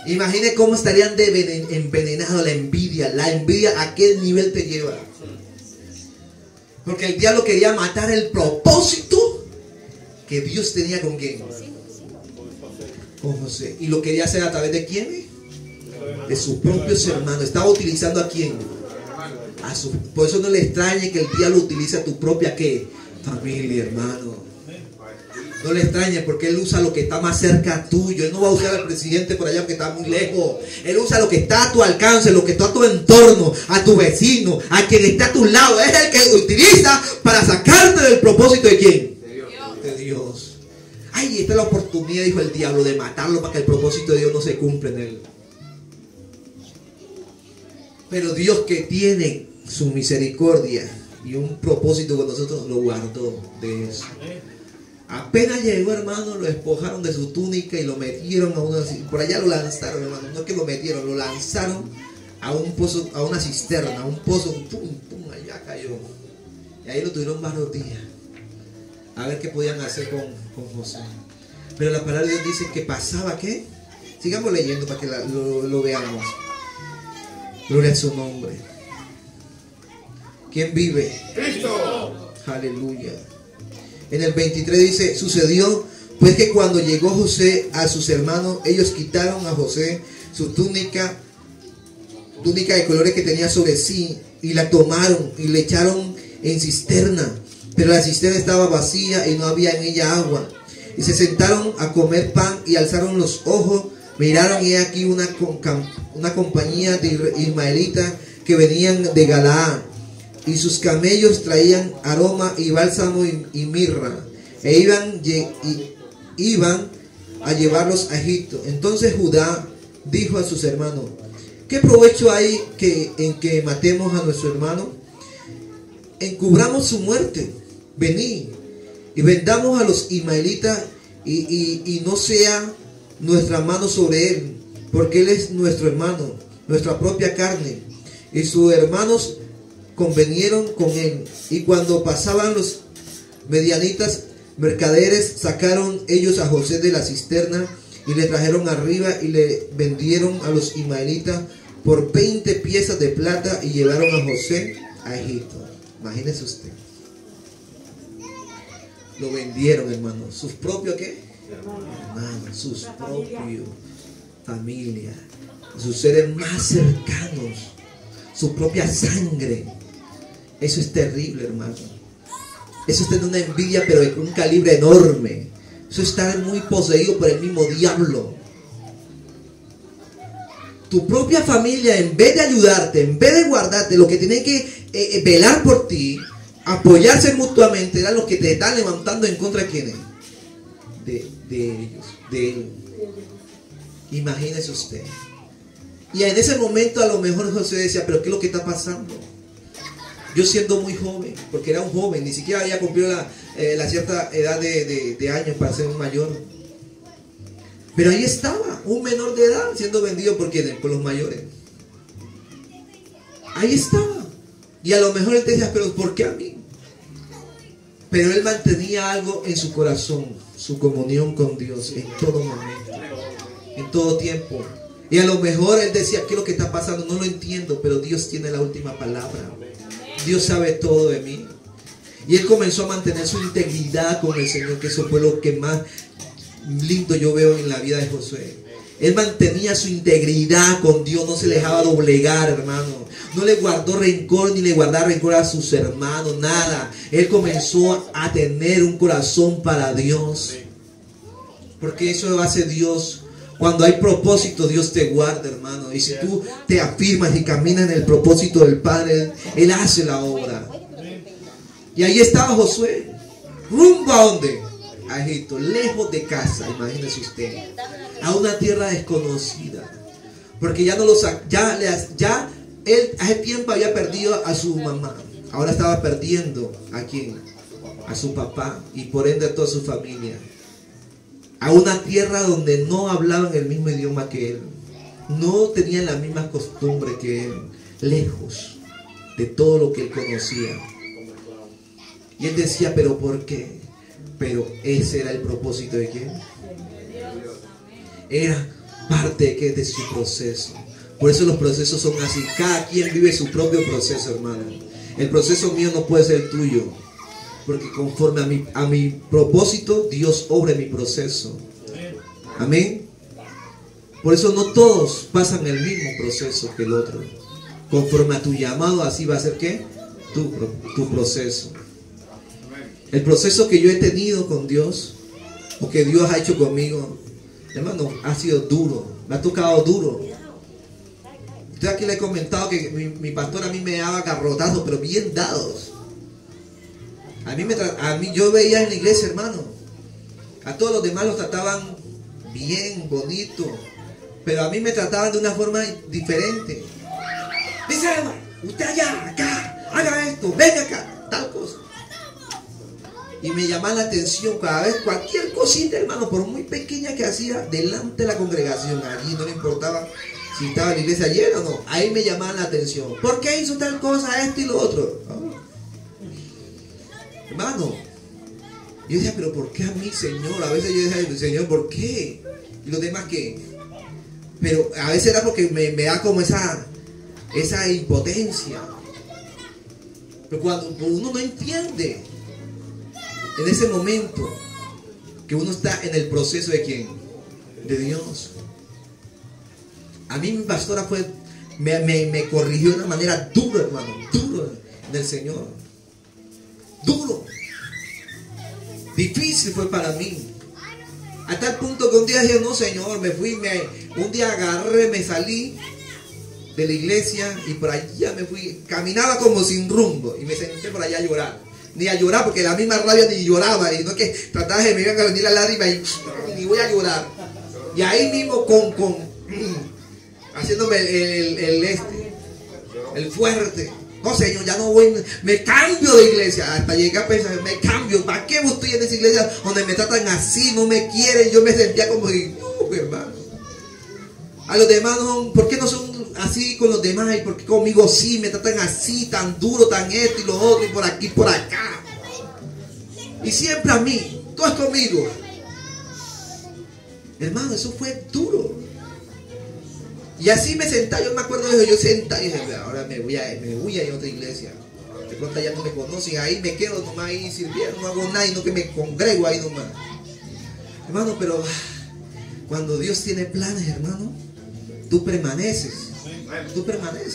Imagínense cómo estarían envenenados la envidia. La envidia, ¿a qué nivel te lleva? Porque el diablo quería matar el propósito que Dios tenía con quién. Con José. Y lo quería hacer a través de quién? De sus propios hermanos. Estaba utilizando a quién. Por eso no le extrañe que el diablo utilice a tu propia ¿qué? Familia, hermano. No le extrañe porque él usa lo que está más cerca tuyo. Él no va a usar al presidente por allá porque está muy lejos. Él usa lo que está a tu alcance, lo que está a tu entorno, a tu vecino, a quien está a tu lado. Es el que utiliza para sacarte del propósito de quién. De Dios. Ay, esta es la oportunidad, dijo el diablo, de matarlo para que el propósito de Dios no se cumpla en él. Pero Dios, que tiene su misericordia y un propósito con nosotros, lo guardó de eso. Apenas llegó, hermano, lo despojaron de su túnica y lo metieron a una... Por allá lo lanzaron, hermano. No es que lo metieron, lo lanzaron a un pozo, a una cisterna, a un pozo. Pum, pum, allá cayó. Y ahí lo tuvieron varios días. A ver qué podían hacer con José. Pero la palabra de Dios dice que pasaba, ¿qué? Sigamos leyendo para que lo veamos. Gloria a su nombre. ¿Quién vive?
Cristo.
Aleluya. En el 23 dice, sucedió pues que cuando llegó José a sus hermanos, ellos quitaron a José su túnica de colores que tenía sobre sí, y la tomaron y le echaron en cisterna, pero la cisterna estaba vacía y no había en ella agua. Y se sentaron a comer pan y alzaron los ojos, miraron y aquí una compañía de ismaelitas que venían de Galaad. Y sus camellos traían aroma y bálsamo y mirra, e iban a llevarlos a Egipto. Entonces Judá dijo a sus hermanos, ¿qué provecho hay en que matemos a nuestro hermano? Encubramos su muerte, venid y vendamos a los ismaelitas y no sea nuestra mano sobre él, porque él es nuestro hermano, nuestra propia carne. Y sus hermanos convenieron con él, y cuando pasaban los medianitas mercaderes, sacaron ellos a José de la cisterna y le trajeron arriba y le vendieron a los ismaelitas por 20 piezas de plata y llevaron a José a Egipto. Imagínese usted. Lo vendieron, hermano. ¿Sus propios qué? Hermanos, sus propios familia, sus seres más cercanos, su propia sangre. Eso es terrible, hermano. Eso es tener una envidia, pero de un calibre enorme. Eso es estar muy poseído por el mismo diablo. Tu propia familia, en vez de ayudarte, en vez de guardarte, lo que tiene que velar por ti, apoyarse mutuamente, eran los que te están levantando en contra de quiénes, de ellos, de él. Imagínese usted. Y en ese momento a lo mejor José decía, pero ¿qué es lo que está pasando? Yo siendo muy joven, porque era un joven, ni siquiera había cumplido la cierta edad de años para ser un mayor. Pero ahí estaba, un menor de edad siendo vendido por quiénes, por los mayores. Ahí estaba. Y a lo mejor él decía, pero ¿por qué a mí? Pero él mantenía algo en su corazón, su comunión con Dios en todo momento, en todo tiempo. Y a lo mejor él decía, ¿qué es lo que está pasando? No lo entiendo, pero Dios tiene la última palabra. Dios sabe todo de mí. Y él comenzó a mantener su integridad con el Señor, que eso fue lo que más lindo yo veo en la vida de Josué. Él mantenía su integridad con Dios, no se dejaba doblegar, hermano. No le guardó rencor, ni le guardaba rencor a sus hermanos, nada. Él comenzó a tener un corazón para Dios. Porque eso hace Dios. Cuando hay propósito, Dios te guarda, hermano. Y si tú te afirmas y caminas en el propósito del Padre, Él hace la obra. Y ahí estaba Josué. ¿Rumbo a dónde? A Egipto, lejos de casa, imagínese usted. A una tierra desconocida. Porque ya no lo ya él hace tiempo había perdido a su mamá. Ahora estaba perdiendo ¿a quién? A su papá y por ende a toda su familia. A una tierra donde no hablaban el mismo idioma que él. No tenían las mismas costumbres que él. Lejos de todo lo que él conocía. Y él decía, ¿pero por qué? Pero ese era el propósito de quién. Era parte de su proceso. Por eso los procesos son así. Cada quien vive su propio proceso, hermano. El proceso mío no puede ser tuyo. Porque conforme a mi propósito, Dios obra en mi proceso. Amén. Por eso no todos pasan el mismo proceso que el otro. Conforme a tu llamado, así va a ser ¿qué? Tu proceso. El proceso que yo he tenido con Dios, o que Dios ha hecho conmigo, hermano, ha sido duro. Me ha tocado duro. Usted aquí le he comentado que mi pastor a mí me daba garrotazos, pero bien dados. A mí yo veía en la iglesia, hermano, a todos los demás los trataban bien, bonito, pero a mí me trataban de una forma diferente. Dice, hermano, usted allá, acá, haga esto, venga acá, tal cosa. Y me llamaba la atención cada vez, cualquier cosita, hermano, por muy pequeña que hacía, delante de la congregación, allí no le importaba si estaba en la iglesia llena o no, ahí me llamaba la atención. ¿Por qué hizo tal cosa, esto y lo otro? Hermano, yo decía, pero ¿por qué a mí, Señor? A veces yo decía, Señor, ¿por qué? ¿Y los demás qué? Pero a veces era porque me da como esa impotencia. Pero cuando uno no entiende, en ese momento, que uno está en el proceso de ¿quién? De Dios. A mí mi pastora me corrigió de una manera dura, hermano, duro del Señor. Duro. Difícil fue para mí. A tal punto que un día dije, no, Señor, un día agarré, me salí de la iglesia y por allá me fui, caminaba como sin rumbo y me senté por allá a llorar. Ni a llorar porque la misma rabia ni lloraba, y no que trataba de me iban a venir la lágrima y ni voy a llorar. Y ahí mismo haciéndome el fuerte. No, Señor, ya no voy, me cambio de iglesia. Hasta llegué a pensar, me cambio. ¿Para qué estoy en esa iglesia donde me tratan así, no me quieren? Yo me sentía como, hermano. A los demás, no, ¿por qué no son así con los demás? ¿Y por qué conmigo sí me tratan así, tan duro, tan esto y lo otro, y por aquí, por acá? Y siempre a mí, todo es conmigo. Hermano, eso fue duro. Y así me sentaba, yo me acuerdo de eso, yo sentaba y dije, ahora me voy a ir a otra iglesia. De pronto ya no me conocen, ahí me quedo nomás ahí sirviendo, no hago nada y no que me congrego ahí nomás. Hermano, pero cuando Dios tiene planes, hermano, tú permaneces.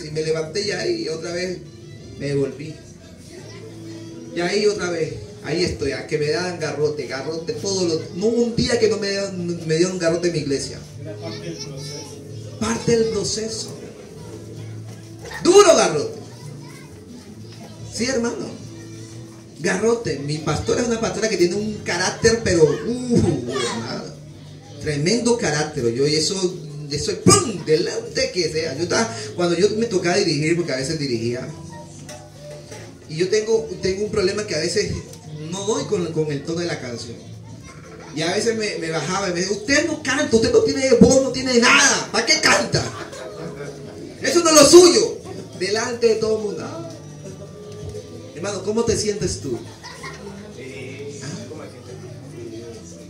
Y me levanté y ahí otra vez me volví. Y ahí otra vez, ahí estoy, a que me dan garrote, todos los... No hubo un día que no me dieron garrote en mi iglesia. Parte del proceso. Duro garrote. Sí, hermano. garrote. Mi pastora es una pastora que tiene un carácter, pero hermano, tremendo carácter. Yo, y eso ¡pum! Delante que sea. Cuando yo me tocaba dirigir, porque a veces dirigía, y yo tengo un problema que a veces no doy con el tono de la canción. Y a veces me bajaba y me decía, usted no canta, usted no tiene voz, no tiene nada, ¿para qué canta? Eso no es lo suyo. Delante de todo el mundo. ¿Ah? Hermano, ¿cómo te sientes tú?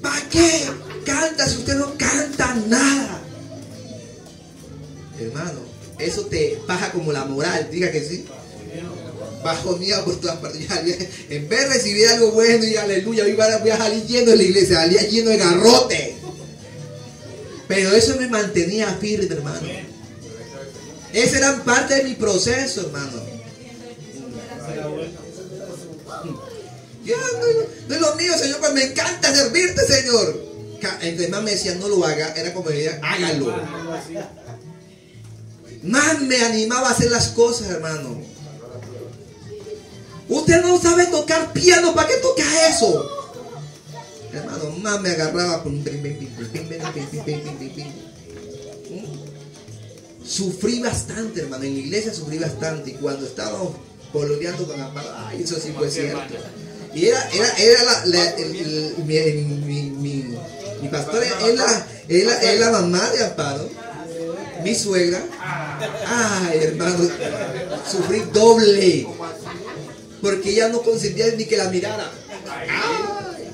¿Para qué canta si usted no canta nada? Hermano, eso te baja como la moral, diga que sí. Bajonía por todas partes. En vez de recibir algo bueno y aleluya, voy a salir lleno de la iglesia, salía lleno de garrote. Pero eso me mantenía firme, hermano. Esa era parte de mi proceso, hermano. Yo, no es lo mío, Señor, pues me encanta servirte, Señor. Entre más me decían no lo haga, era como decía, hágalo. Más me animaba a hacer las cosas, hermano. Usted no sabe tocar piano, ¿para qué toca eso? Hermano, más me agarraba. Sufrí bastante, hermano. En la iglesia sufrí bastante. Y cuando estábamos pololeando con Amparo, ay, eso sí fue cierto. Y mi pastora es la mamá de Amparo, mi suegra. Ay, hermano, sufrí doble. Porque ella no consentía ni que la mirara. Ay,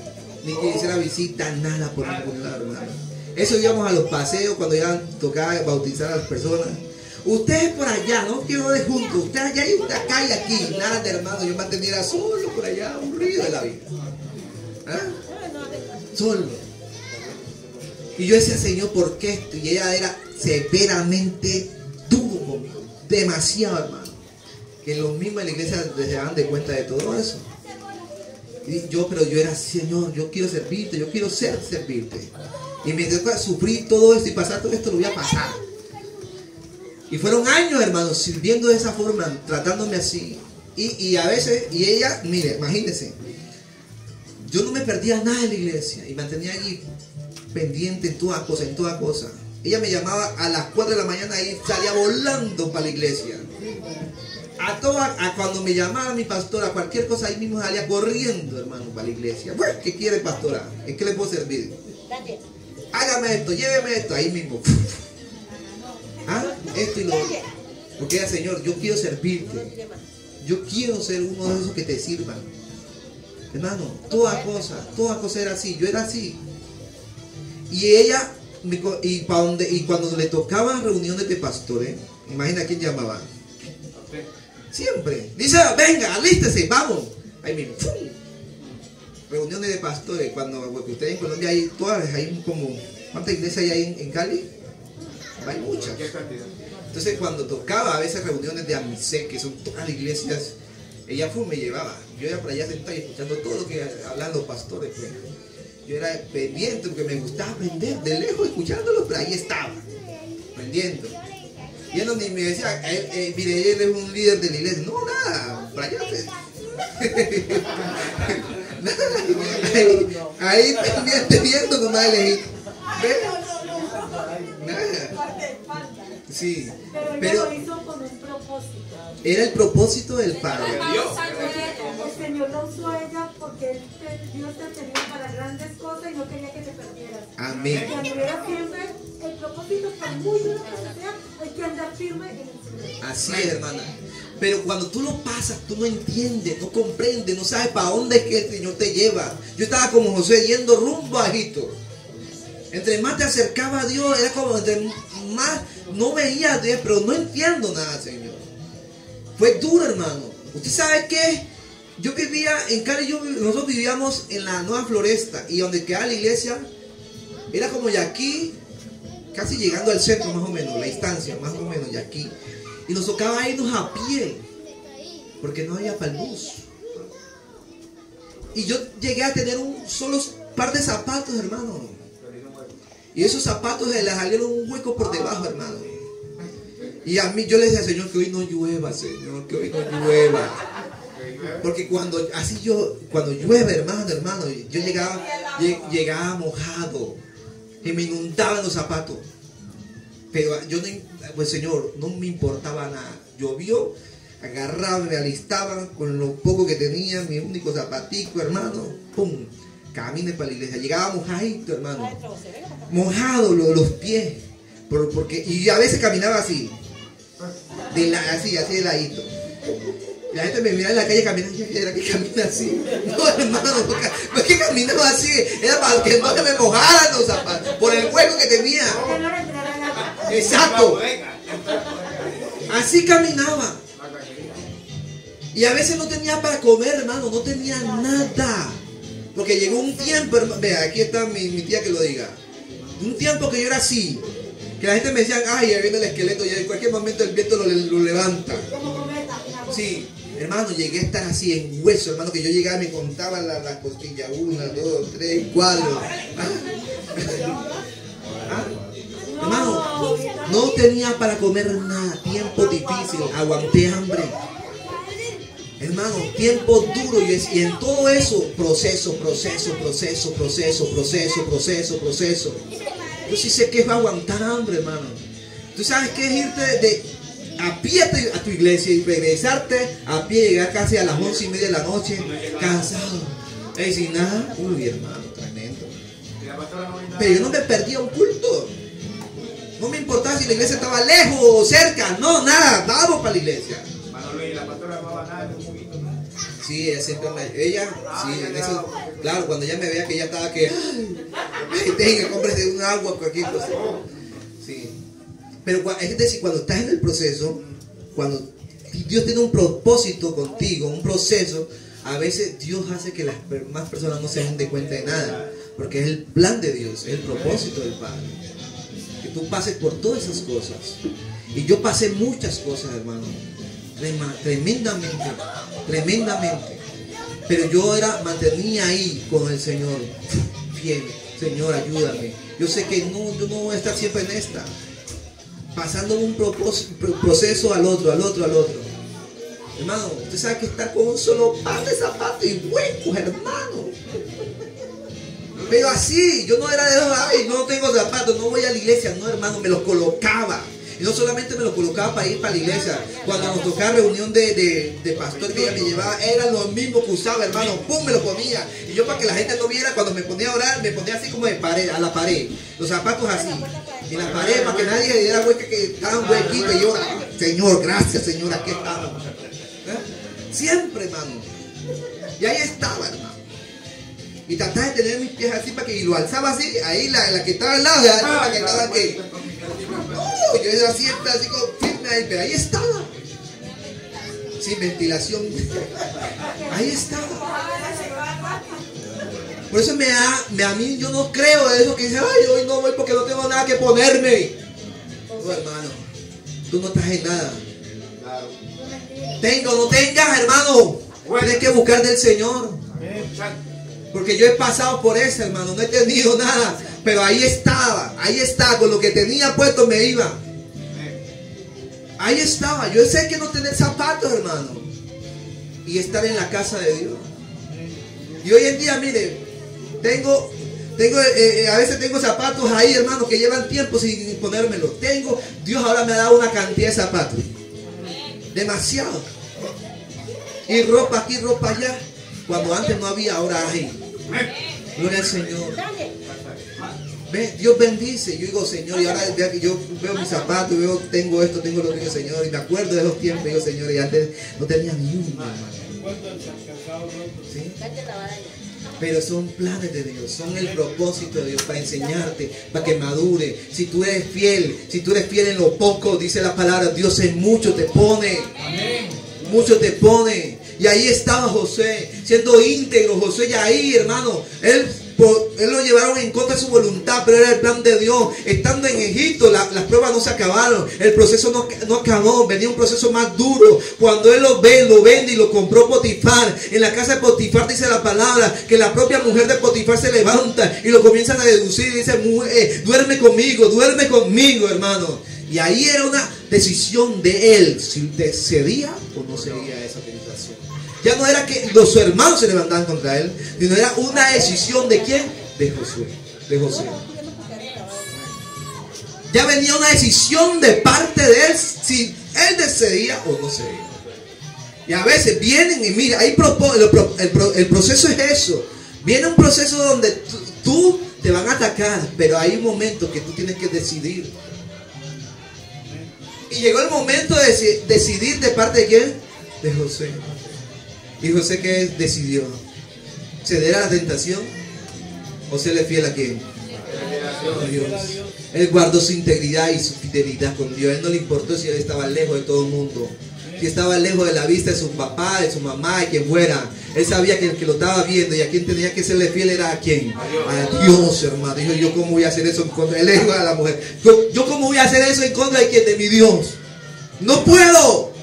ni que hiciera visita, nada por ningún lado, hermano. Eso íbamos a los paseos cuando ya tocaba bautizar a las personas. Usted es por allá, no quiero de juntos. Usted allá y usted acá y aquí. Nada de hermano, yo mantenía solo por allá, aburrido de la vida. ¿Ah? Solo. Y yo decía, Señor, ¿por qué esto? Y ella era severamente duro conmigo. Demasiado, hermano. Que los mismos de la iglesia se daban de cuenta de todo eso. Pero yo era, Señor, yo quiero servirte, yo quiero servirte. Y me tocó sufrir todo esto y pasar todo esto, lo voy a pasar. Y fueron años, hermanos, sirviendo de esa forma, tratándome así. Y a veces, y ella, mire, imagínense, yo no me perdía nada en la iglesia y mantenía allí pendiente en toda cosa, Ella me llamaba a las 4 de la mañana y salía volando para la iglesia. Cuando me llamaba mi pastora, cualquier cosa, ahí mismo salía corriendo, hermano, para la iglesia. Bueno, ¿qué quiere, pastora? ¿En qué le puedo servir? Hágame esto, lléveme esto, ahí mismo. ¿Ah? Esto y lo otro. Porque ella, Señor, yo quiero servirte. Yo quiero ser uno de esos que te sirvan. Hermano, toda cosa era así. Yo era así. Y ella, y cuando le tocaban reuniones de pastores, imagina quién llamaba. Siempre. Dice, venga, alístese, vamos. Ahí mismo. Reuniones de pastores. Cuando ustedes en Colombia hay todas, hay como, ¿cuántas iglesias hay en Cali? Hay muchas. Entonces cuando tocaba a veces reuniones de Amisec, que son todas las iglesias, ella me llevaba. Yo era por allá sentado y escuchando todo lo que hablan los pastores. Pues. Yo era pendiente porque me gustaba aprender de lejos escuchándolos, pero ahí estaba, aprendiendo. Y él ni me decía, mire, él es un líder de la iglesia. No, nada, para allá. Ahí pendiente viendo nomás elegí. Sí, pero
lo hizo con un propósito.
Era el propósito del Padre.
El Señor lo usó a ella porque Dios te tenía para grandes cosas y no quería que te perdieras.
Amén.
Que anduviera firme, el propósito, por muy duro que sea, hay que andar firme en el Señor.
Así es, hermana. Pero cuando tú lo pasas, tú no entiendes, no comprendes, no sabes para dónde es que el Señor te lleva. Yo estaba como José yendo rumbo a Egipto. Entre más te acercaba a Dios, era como entre más no veía a Dios, pero no entiendo nada, Señor. Fue duro, hermano. ¿Usted sabe qué? Yo vivía en Cali, nosotros vivíamos en la Nueva Floresta y donde quedaba la iglesia era como Yaquí, casi llegando al centro más o menos, la instancia más o menos Yaquí. Y nos tocaba irnos a pie porque no había para el bus. Y yo llegué a tener un solo par de zapatos, hermano. Y esos zapatos se les salieron un hueco por debajo, hermano. Y a mí yo le decía, Señor, que hoy no llueva, Señor, que hoy no llueva. Porque cuando llueve, hermano, yo llegaba mojado y me inundaban los zapatos. Pero yo pues Señor, no me importaba nada. Llovió, agarraba, me alistaba con lo poco que tenía, mi único zapatico, hermano, pum, caminé para la iglesia. Llegaba mojadito, hermano, mojado los pies, y a veces caminaba así, así de ladito. La gente me miraba en la calle caminando, era que camina así. No, hermano, no es que caminaba así, era para que no se me mojaran los zapatos, por el hueco que tenía. Exacto. Así caminaba. Y a veces no tenía para comer, hermano, no tenía nada. Porque llegó un tiempo, hermano, vea, aquí está mi tía que lo diga. Un tiempo que yo era así, que la gente me decía, ay, ya viene el esqueleto, y en cualquier momento el viento lo levanta. Sí, hermano, llegué a estar así en hueso, hermano, que yo llegaba y me contaba las costillas, 1, 2, 3, 4. Hermano, no tenía para comer nada, tiempo difícil, aguanté hambre. Hermano, tiempo duro, y en todo eso, proceso. Yo sí sé que es aguantar hambre, hermano. Tú sabes que es irte a pie a tu iglesia y regresarte a pie, llegar casi a las 11:30 de la noche, cansado, sin nada. Uy, hermano, tremendo. Pero yo no me perdía un culto. No me importaba si la iglesia estaba lejos o cerca, no, nada, vamos para la iglesia. Sí, ella siempre en eso, claro, cuando ella me veía que ella estaba que, ay, tenga, cómprese un agua, cualquier cosa. Sí. Pero es decir, cuando estás en el proceso, cuando Dios tiene un propósito contigo, un proceso, a veces Dios hace que las más personas no se den de cuenta de nada, porque es el plan de Dios, es el propósito del Padre. Que tú pases por todas esas cosas. Y yo pasé muchas cosas, hermano, tremendamente. Pero yo mantenía ahí con el Señor, fiel. Señor, ayúdame. Yo sé que yo no voy a estar siempre en esta, pasando un proceso al otro. Hermano, usted sabe que está con un solo par de zapatos y huecos, hermano. Pero así, yo no era de los, ay, no tengo zapatos, no voy a la iglesia. No, hermano, me los colocaba. Y no solamente me lo colocaba para ir para la iglesia. Cuando nos tocaba reunión de pastor que ella me llevaba, era lo mismo que usaba, hermano. ¡Pum! Me lo ponía. Y yo, para que la gente no viera, cuando me ponía a orar, me ponía así como de pared, a la pared. Los zapatos así. En la pared, para que nadie le diera hueca, que estaban huequitos. Y yo, Señor, gracias, Señor, aquí estamos. Siempre, hermano. Y ahí estaba, hermano. Y trataba de tener mis pies así para que, y lo alzaba así, ahí la que estaba al lado, la que estaba aquí. Yo era siempre así como firme ahí, pero ahí estaba. Sin ventilación. Ahí estaba. Por eso a mí yo no creo de eso que dice, ay, hoy no voy porque no tengo nada que ponerme. No, hermano, tú no estás en nada. Tenga o no tengas, hermano, tienes que buscar del Señor. Porque yo he pasado por eso, hermano, no he tenido nada, pero ahí estaba, con lo que tenía puesto me iba. Ahí estaba, yo sé que no tener zapatos, hermano, y estar en la casa de Dios. Y hoy en día, mire, a veces tengo zapatos ahí, hermano, que llevan tiempo sin ponérmelos. Dios ahora me ha dado una cantidad de zapatos, demasiado. Y ropa aquí, ropa allá. Cuando antes no había, ahora hay. Gloria al Señor. Ve, Dios bendice. Yo digo, Señor, y ahora yo veo mis zapatos, tengo esto, tengo lo que, Señor, y me acuerdo de los tiempos, digo, Señor, y antes no tenía ni uno, hermano. ¿Sí? Pero son planes de Dios, son el propósito de Dios para enseñarte, para que madure. Si tú eres fiel en lo poco, dice la palabra, Dios en mucho te pone. Amén. Mucho te pone. Y ahí estaba José, siendo íntegro. José ya ahí, hermano, él lo llevaron en contra de su voluntad, pero era el plan de Dios. Estando en Egipto, las pruebas no se acabaron, el proceso no acabó, venía un proceso más duro. Cuando él lo vende y lo compró Potifar, en la casa de Potifar dice la palabra que la propia mujer de Potifar se levanta y lo comienzan a deducir y dice, duerme conmigo, hermano. Y ahí era una decisión de él, si cedía o no cedía a esa tentación. Ya no era que los hermanos se levantaban contra él, sino era una decisión de quién, de Josué, de José. Ya venía una decisión de parte de él, si él decidía o no cedía. Y a veces vienen y mira, ahí el proceso es eso. Viene un proceso donde tú te van a atacar, pero hay un momento que tú tienes que decidir. Y llegó el momento de decidir de parte de quién, de José. ¿Y José qué decidió? ¿Ceder a la tentación? ¿O serle fiel a quién? A Dios. Él guardó su integridad y su fidelidad con Dios. A él no le importó si él estaba lejos de todo el mundo, si estaba lejos de la vista de su papá, de su mamá, de quien fuera. Él sabía que el que lo estaba viendo y a quien tenía que serle fiel era a quién, a Dios, hermano. Dijo, yo cómo voy a hacer eso en contra, él dijo a la mujer, yo cómo voy a hacer eso en contra de quién, de mi Dios. No puedo,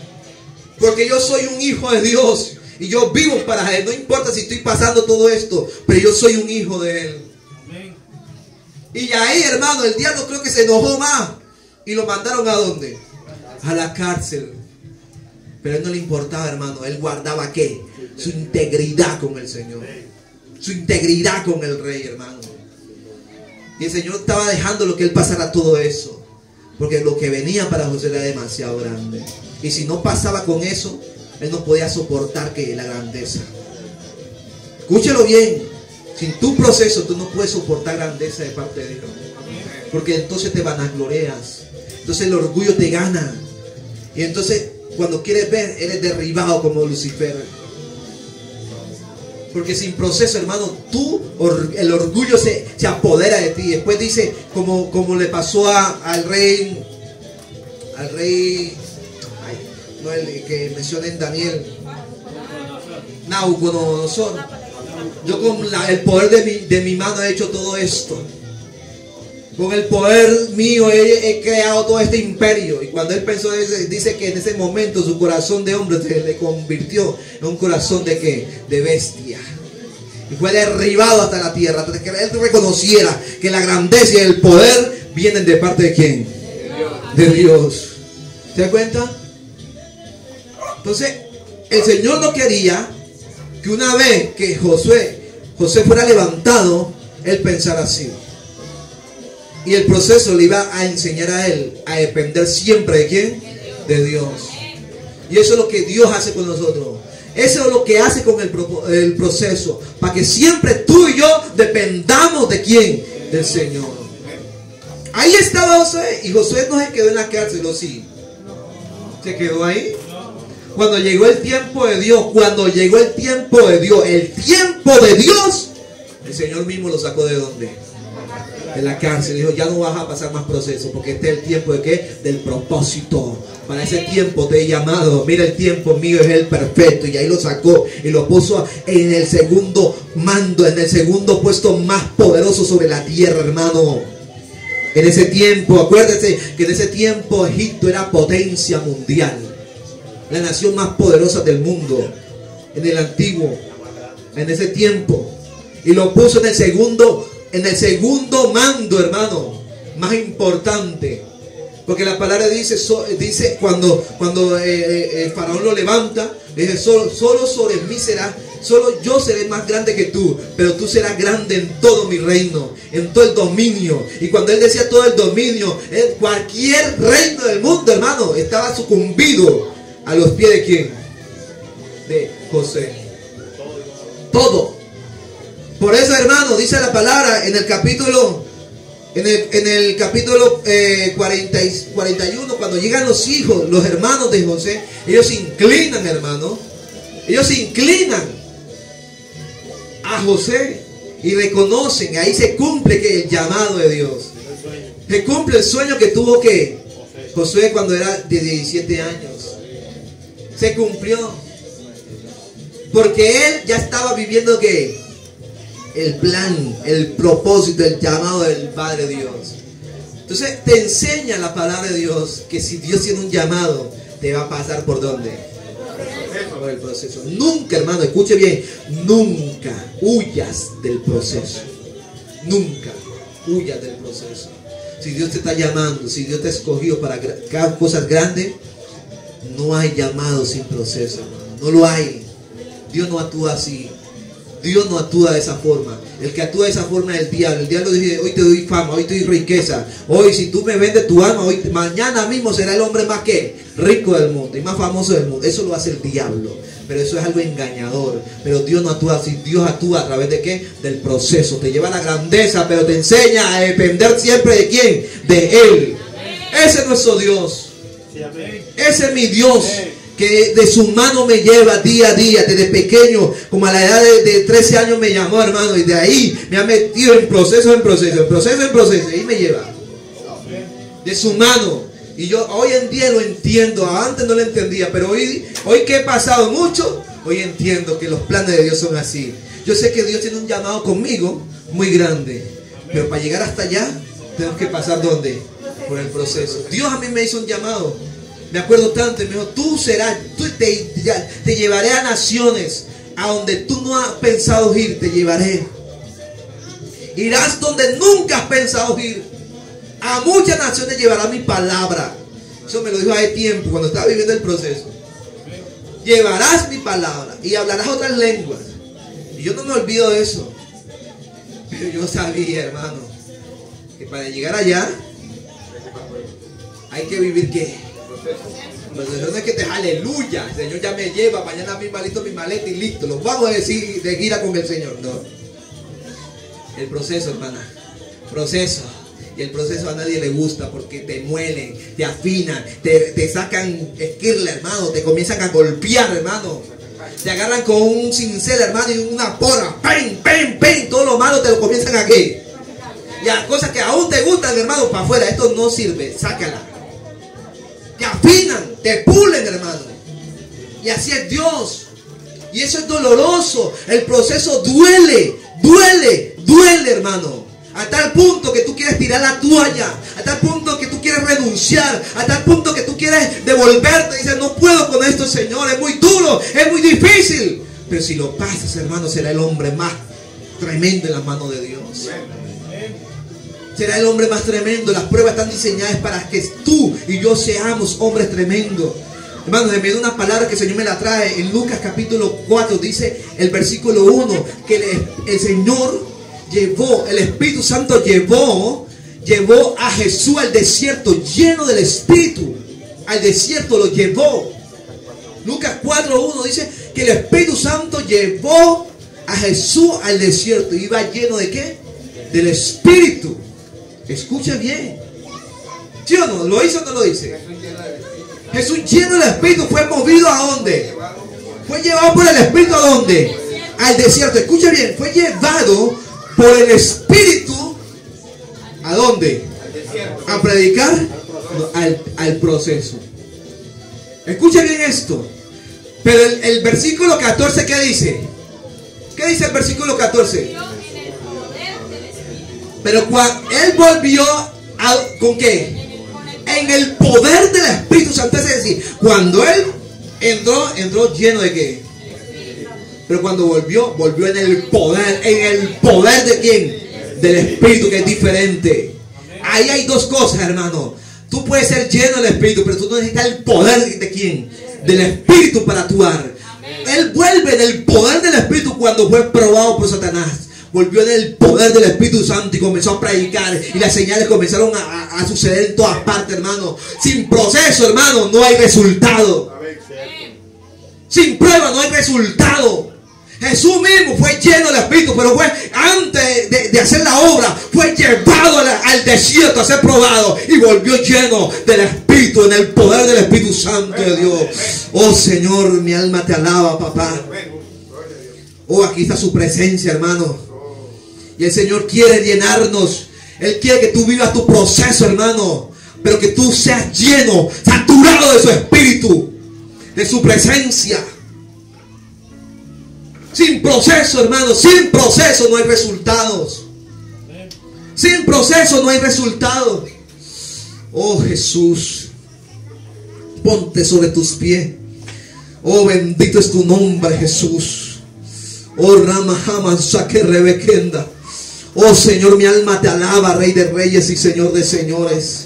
porque yo soy un hijo de Dios y yo vivo para él. No importa si estoy pasando todo esto, pero yo soy un hijo de él. Y ahí, hermano, el diablo creo que se enojó más y lo mandaron ¿a dónde? A la cárcel. Pero a él no le importaba, hermano. Él guardaba ¿qué? Su integridad con el Señor, su integridad con el Rey, hermano. Y el Señor estaba dejando lo que él pasara todo eso, porque lo que venía para José era demasiado grande. Y si no pasaba con eso, él no podía soportar que la grandeza. Escúchelo bien. Sin tu proceso tú no puedes soportar grandeza de parte de Dios, porque entonces te vanagloreas, entonces el orgullo te gana, y entonces cuando quieres ver eres derribado como Lucifer. Porque sin proceso, hermano, el orgullo se apodera de ti. Después dice, como le pasó al rey, no el que menciona en Daniel, Nabucodonosor. Yo con el poder de mi mano he hecho todo esto. Con el poder mío he creado todo este imperio. Y cuando él pensó, dice que en ese momento su corazón de hombre se le convirtió en un corazón de ¿qué? De bestia. Y fue derribado hasta la tierra, hasta que él reconociera que la grandeza y el poder vienen de parte de ¿quién? De Dios. ¿Se da cuenta? Entonces, el Señor no quería que una vez que José fuera levantado, él pensara así. Y el proceso le iba a enseñar a él a depender siempre de ¿quién? De Dios. Y eso es lo que Dios hace con nosotros. Eso es lo que hace con el proceso, para que siempre tú y yo dependamos de ¿quién? Del Señor. Ahí estaba Josué, y Josué no se quedó en la cárcel, ¿o sí? ¿Se quedó ahí? Cuando llegó el tiempo de Dios, el Señor mismo lo sacó ¿de dónde? De la cárcel. Dijo, ya no vas a pasar más proceso, porque este es el tiempo de ¿qué? Del propósito. Para ese tiempo te he llamado. Mira, el tiempo mío es el perfecto. Y ahí lo sacó y lo puso en el segundo mando, en el segundo puesto más poderoso sobre la tierra, hermano. En ese tiempo, acuérdate que en ese tiempo Egipto era potencia mundial, la nación más poderosa del mundo, en el antiguo, en ese tiempo. Y lo puso en el segundo mando, hermano, más importante. Porque la palabra dice cuando el faraón lo levanta, dice, solo sobre mí será, solo yo seré más grande que tú, pero tú serás grande en todo mi reino, en todo el dominio. Y cuando él decía todo el dominio, cualquier reino del mundo, hermano, estaba sucumbido a los pies de ¿quién? De José. Todo. Por eso, hermano, dice la palabra en el capítulo 41, cuando llegan los hijos, los hermanos de José, ellos se inclinan, hermano. Ellos se inclinan a José y reconocen, ahí se cumple que el llamado de Dios. Se cumple el sueño que tuvo que Josué cuando era de 17 años. Se cumplió. Porque él ya estaba viviendo ¿qué? El plan, el propósito, el llamado del Padre Dios. Entonces te enseña la palabra de Dios que si Dios tiene un llamado, te va a pasar ¿por dónde? Por el proceso. Nunca, hermano, escuche bien, nunca huyas del proceso. Nunca huyas del proceso. Si Dios te está llamando, si Dios te ha escogido para cosas grandes, no hay llamado sin proceso, hermano. No lo hay. Dios no actúa así. Dios no actúa de esa forma. El que actúa de esa forma es el diablo. El diablo dice, hoy te doy fama, hoy te doy riqueza. Hoy si tú me vendes tu alma, hoy, mañana mismo será el hombre más que rico del mundo y más famoso del mundo. Eso lo hace el diablo. Pero eso es algo engañador. Pero Dios no actúa así. Dios actúa a través de ¿qué? Del proceso. Te lleva a la grandeza, pero te enseña a depender siempre de ¿quién? De Él. Ese es nuestro Dios. Ese es mi Dios. Que de su mano me lleva día a día, desde pequeño, como a la edad de 13 años me llamó, hermano, y de ahí me ha metido en proceso, y ahí me lleva. De su mano. Y yo hoy en día lo entiendo, antes no lo entendía, pero hoy que he pasado mucho, hoy entiendo que los planes de Dios son así. Yo sé que Dios tiene un llamado conmigo muy grande, pero para llegar hasta allá, tenemos que pasar ¿dónde? Por el proceso. Dios a mí me hizo un llamado. Me acuerdo tanto y me dijo, te llevaré a naciones a donde tú no has pensado ir, te llevaré. Irás donde nunca has pensado ir. A muchas naciones llevará mi palabra. Eso me lo dijo hace tiempo, cuando estaba viviendo el proceso. Llevarás mi palabra y hablarás otras lenguas. Y yo no me olvido de eso. Pero yo sabía, hermano, que para llegar allá hay que vivir ¿qué? Pero no es que te aleluya, el Señor ya me lleva, mañana mismo listo mi maleta y listo, los vamos a decir de gira con el Señor. No. El proceso, hermana, proceso. Y el proceso a nadie le gusta porque te muelen, te afinan, te sacan esquirla, hermano, te comienzan a golpear, hermano. Te agarran con un cincel, hermano, y una porra, pen, pen, pen, todo lo malo te lo comienzan aquí. Y a cosas que aún te gustan, hermano, para afuera, esto no sirve, sácala. Te afinan, te pulen, hermano. Y así es Dios. Y eso es doloroso. El proceso duele, hermano. A tal punto que tú quieres tirar la toalla. A tal punto que tú quieres renunciar. A tal punto que tú quieres devolverte. Dices, no puedo con esto, Señor. Es muy duro, es muy difícil. Pero si lo pasas, hermano, será el hombre más tremendo en las manos de Dios. Será el hombre más tremendo. Las pruebas están diseñadas para que tú y yo seamos hombres tremendos. Hermanos, me dio una palabra que el Señor me la trae. En Lucas capítulo 4 dice el versículo 1 que el Señor llevó, el Espíritu Santo llevó a Jesús al desierto, lleno del Espíritu. Al desierto lo llevó. Lucas 4:1 dice que el Espíritu Santo llevó a Jesús al desierto. Iba lleno de ¿qué? Del Espíritu. Escucha bien. ¿Sí o no? ¿Lo hizo o no lo dice? Jesús lleno del Espíritu fue movido ¿a dónde? Fue llevado por el Espíritu ¿a dónde? Al desierto. Escucha bien. Fue llevado por el Espíritu ¿a dónde? A predicar. No, al proceso. Escucha bien esto. Pero el versículo 14, ¿qué dice? ¿Qué dice el versículo 14? Pero cuando Él volvió ¿con qué? En el poder del Espíritu Santo. Es decir, cuando Él entró lleno de ¿qué? Pero cuando volvió en el poder. ¿En el poder de quién? Del Espíritu, que es diferente. Ahí hay dos cosas, hermano. Tú puedes ser lleno del Espíritu, pero tú no necesitas el poder de quién? Del Espíritu para actuar. Él vuelve en el poder del Espíritu cuando fue probado por Satanás. Volvió en el poder del Espíritu Santo y comenzó a predicar. Y las señales comenzaron a suceder en todas partes, hermano. Sin proceso, hermano, no hay resultado. Sin prueba no hay resultado. Jesús mismo fue lleno del Espíritu, pero fue antes de hacer la obra, fue llevado al desierto a ser probado y volvió lleno del Espíritu, en el poder del Espíritu Santo de Dios. Oh Señor, mi alma te alaba, papá. Oh, aquí está su presencia, hermano. Y el Señor quiere llenarnos. Él quiere que tú vivas tu proceso, hermano, pero que tú seas lleno, saturado de su Espíritu, de su presencia. Sin proceso, hermano, sin proceso no hay resultados. Sin proceso no hay resultados. Oh Jesús, ponte sobre tus pies. Oh, bendito es tu nombre, Jesús. Oh, Ramahama Saque Rebequenda. Oh Señor, mi alma te alaba, Rey de Reyes y Señor de Señores.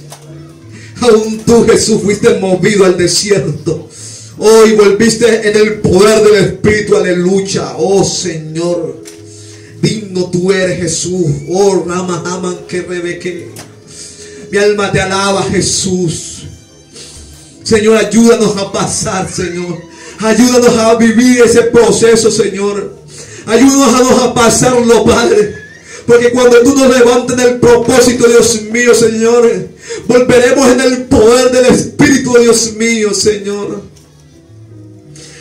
Aún tú, Jesús, fuiste movido al desierto. Hoy volviste en el poder del Espíritu, aleluya. Oh Señor, digno tú eres, Jesús. Oh Rama Haman que Rebeque. Mi alma te alaba, Jesús. Señor, ayúdanos a pasar, Señor. Ayúdanos a vivir ese proceso, Señor. Ayúdanos a pasarlo, Padre. Porque cuando tú nos levantes en el propósito, Dios mío, Señor, volveremos en el poder del Espíritu, Dios mío, Señor.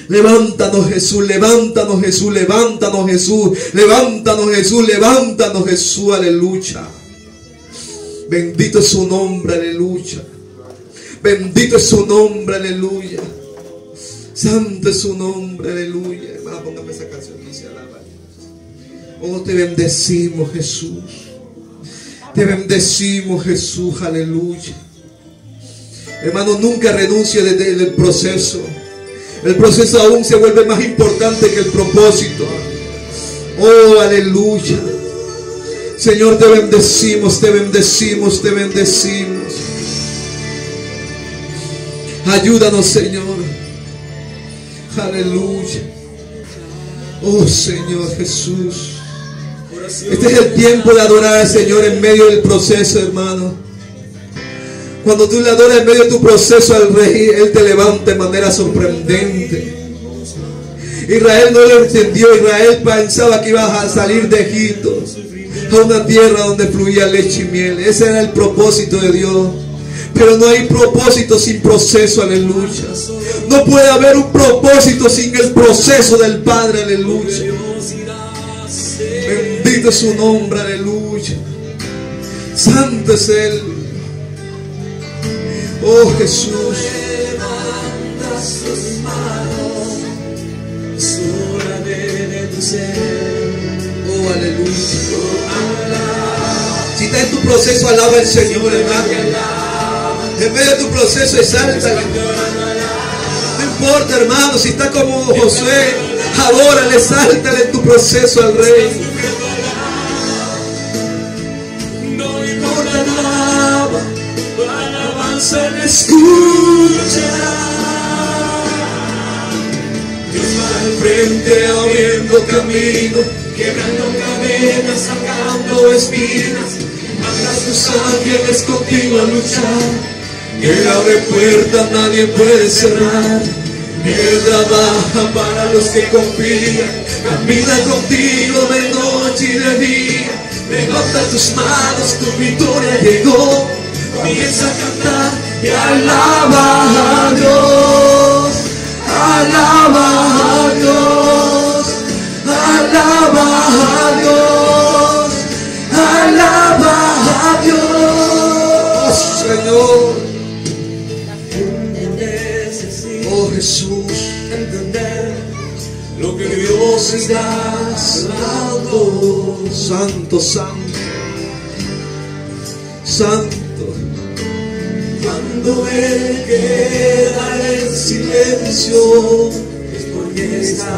Levántanos, Jesús, levántanos, Jesús, levántanos, Jesús, levántanos, Jesús, levántanos, Jesús, aleluya. Bendito es su nombre, aleluya. Bendito es su nombre, aleluya. Santo es su nombre, aleluya. Hermana, póngame esa canción que se alaba. Oh, te bendecimos, Jesús. Te bendecimos, Jesús, aleluya. Hermano, nunca renuncie del proceso. El proceso aún se vuelve más importante que el propósito. Oh, aleluya. Señor, te bendecimos, te bendecimos, te bendecimos. Ayúdanos, Señor. Aleluya. Oh, Señor Jesús. Este es el tiempo de adorar al Señor en medio del proceso, hermano. Cuando tú le adoras en medio de tu proceso al Rey, Él te levanta de manera sorprendente. Israel no lo entendió. Israel pensaba que iba a salir de Egipto a una tierra donde fluía leche y miel. Ese era el propósito de Dios. Pero no hay propósito sin proceso, aleluya. No puede haber un propósito sin el proceso del Padre, aleluya. Bendito es su nombre, aleluya. Santo es Él. Oh Jesús. Oh, aleluya. Si estás en tu proceso, alaba al Señor, hermano. En medio de tu proceso, exáltale. No importa, hermano, si está como Josué, adórale, exáltale en tu proceso al Rey. No importa nada, alabanza le escucha. Dios va al frente abriendo camino, quebrando cadenas, sacando espinas. Manda a sus ángeles contigo a luchar. Él abre puertas, nadie puede cerrar. Él trabaja para los que confían. Camina contigo de noche y de día. Levanta tus manos, tu victoria llegó. Comienza a cantar y alaba a Dios. Alaba a Dios. Alaba a Dios. Alaba a Dios, Señor. Oh Jesús, entender lo que Dios está hablando. Santo, santo, santo. Cuando Él queda en silencio es porque está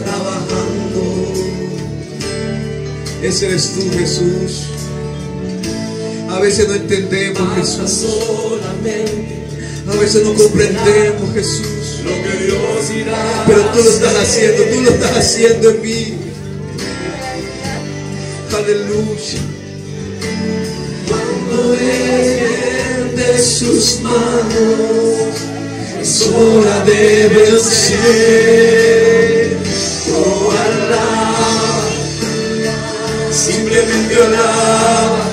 trabajando. Ese eres tú, Jesús. A veces no entendemos, Jesús. A veces no comprendemos, Jesús. Pero tú lo estás haciendo en mí. Aleluya. Cuando Él de sus manos es hora de vencer. Oh, alaba, simplemente alaba.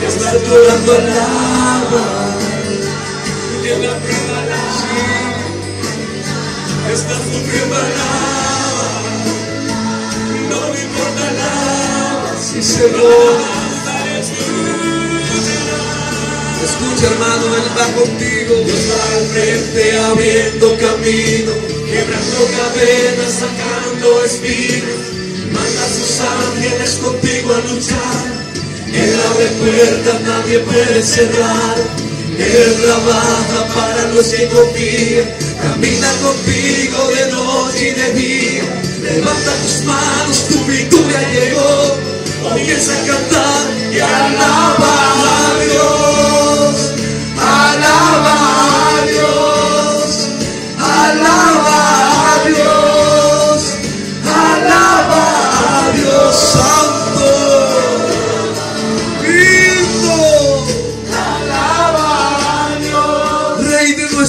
Estás llorando, alaba. En la prueba alaba, estás sufriendo, alaba. No me importa nada si se va. Escucha, hermano, Él va contigo. Dios va al frente abriendo camino, quebrando cadenas, sacando espinas. Manda a sus ángeles contigo a luchar. Él abre puertas, nadie puede cerrar. Él trabaja para los que confían. Camina contigo de noche y de día. Levanta tus manos, tu victoria llegó. Comienza a cantar y alaba a Dios. Alaba a Dios.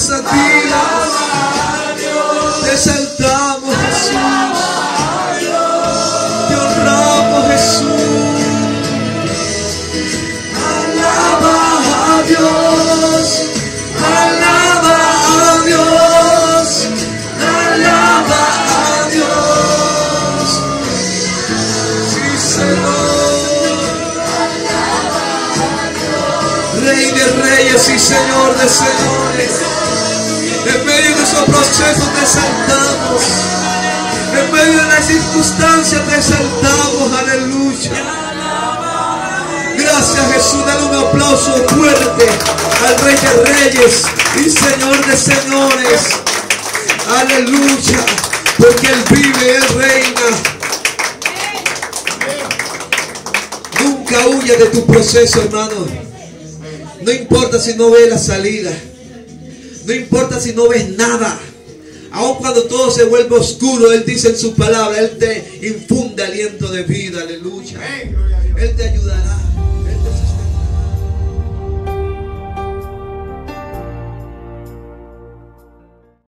gracias a ti. Te exaltamos, Jesús. Te honramos, Jesús. Alaba a Dios. Alaba a Dios. Alaba a Dios. Sí, Señor. Rey de reyes y Señor de señores. En medio de esos procesos te exaltamos. En medio de las circunstancias te exaltamos. Aleluya. Gracias, Jesús. Dale un aplauso fuerte al Rey de Reyes y Señor de señores. Aleluya. Porque Él vive, Él reina. Nunca huya de tu proceso, hermano. No importa si no ves la salida. No importa si no ves nada. Aun cuando todo se vuelve oscuro, Él dice en su palabra, Él te infunde aliento de vida. Aleluya. Él te ayudará. Él te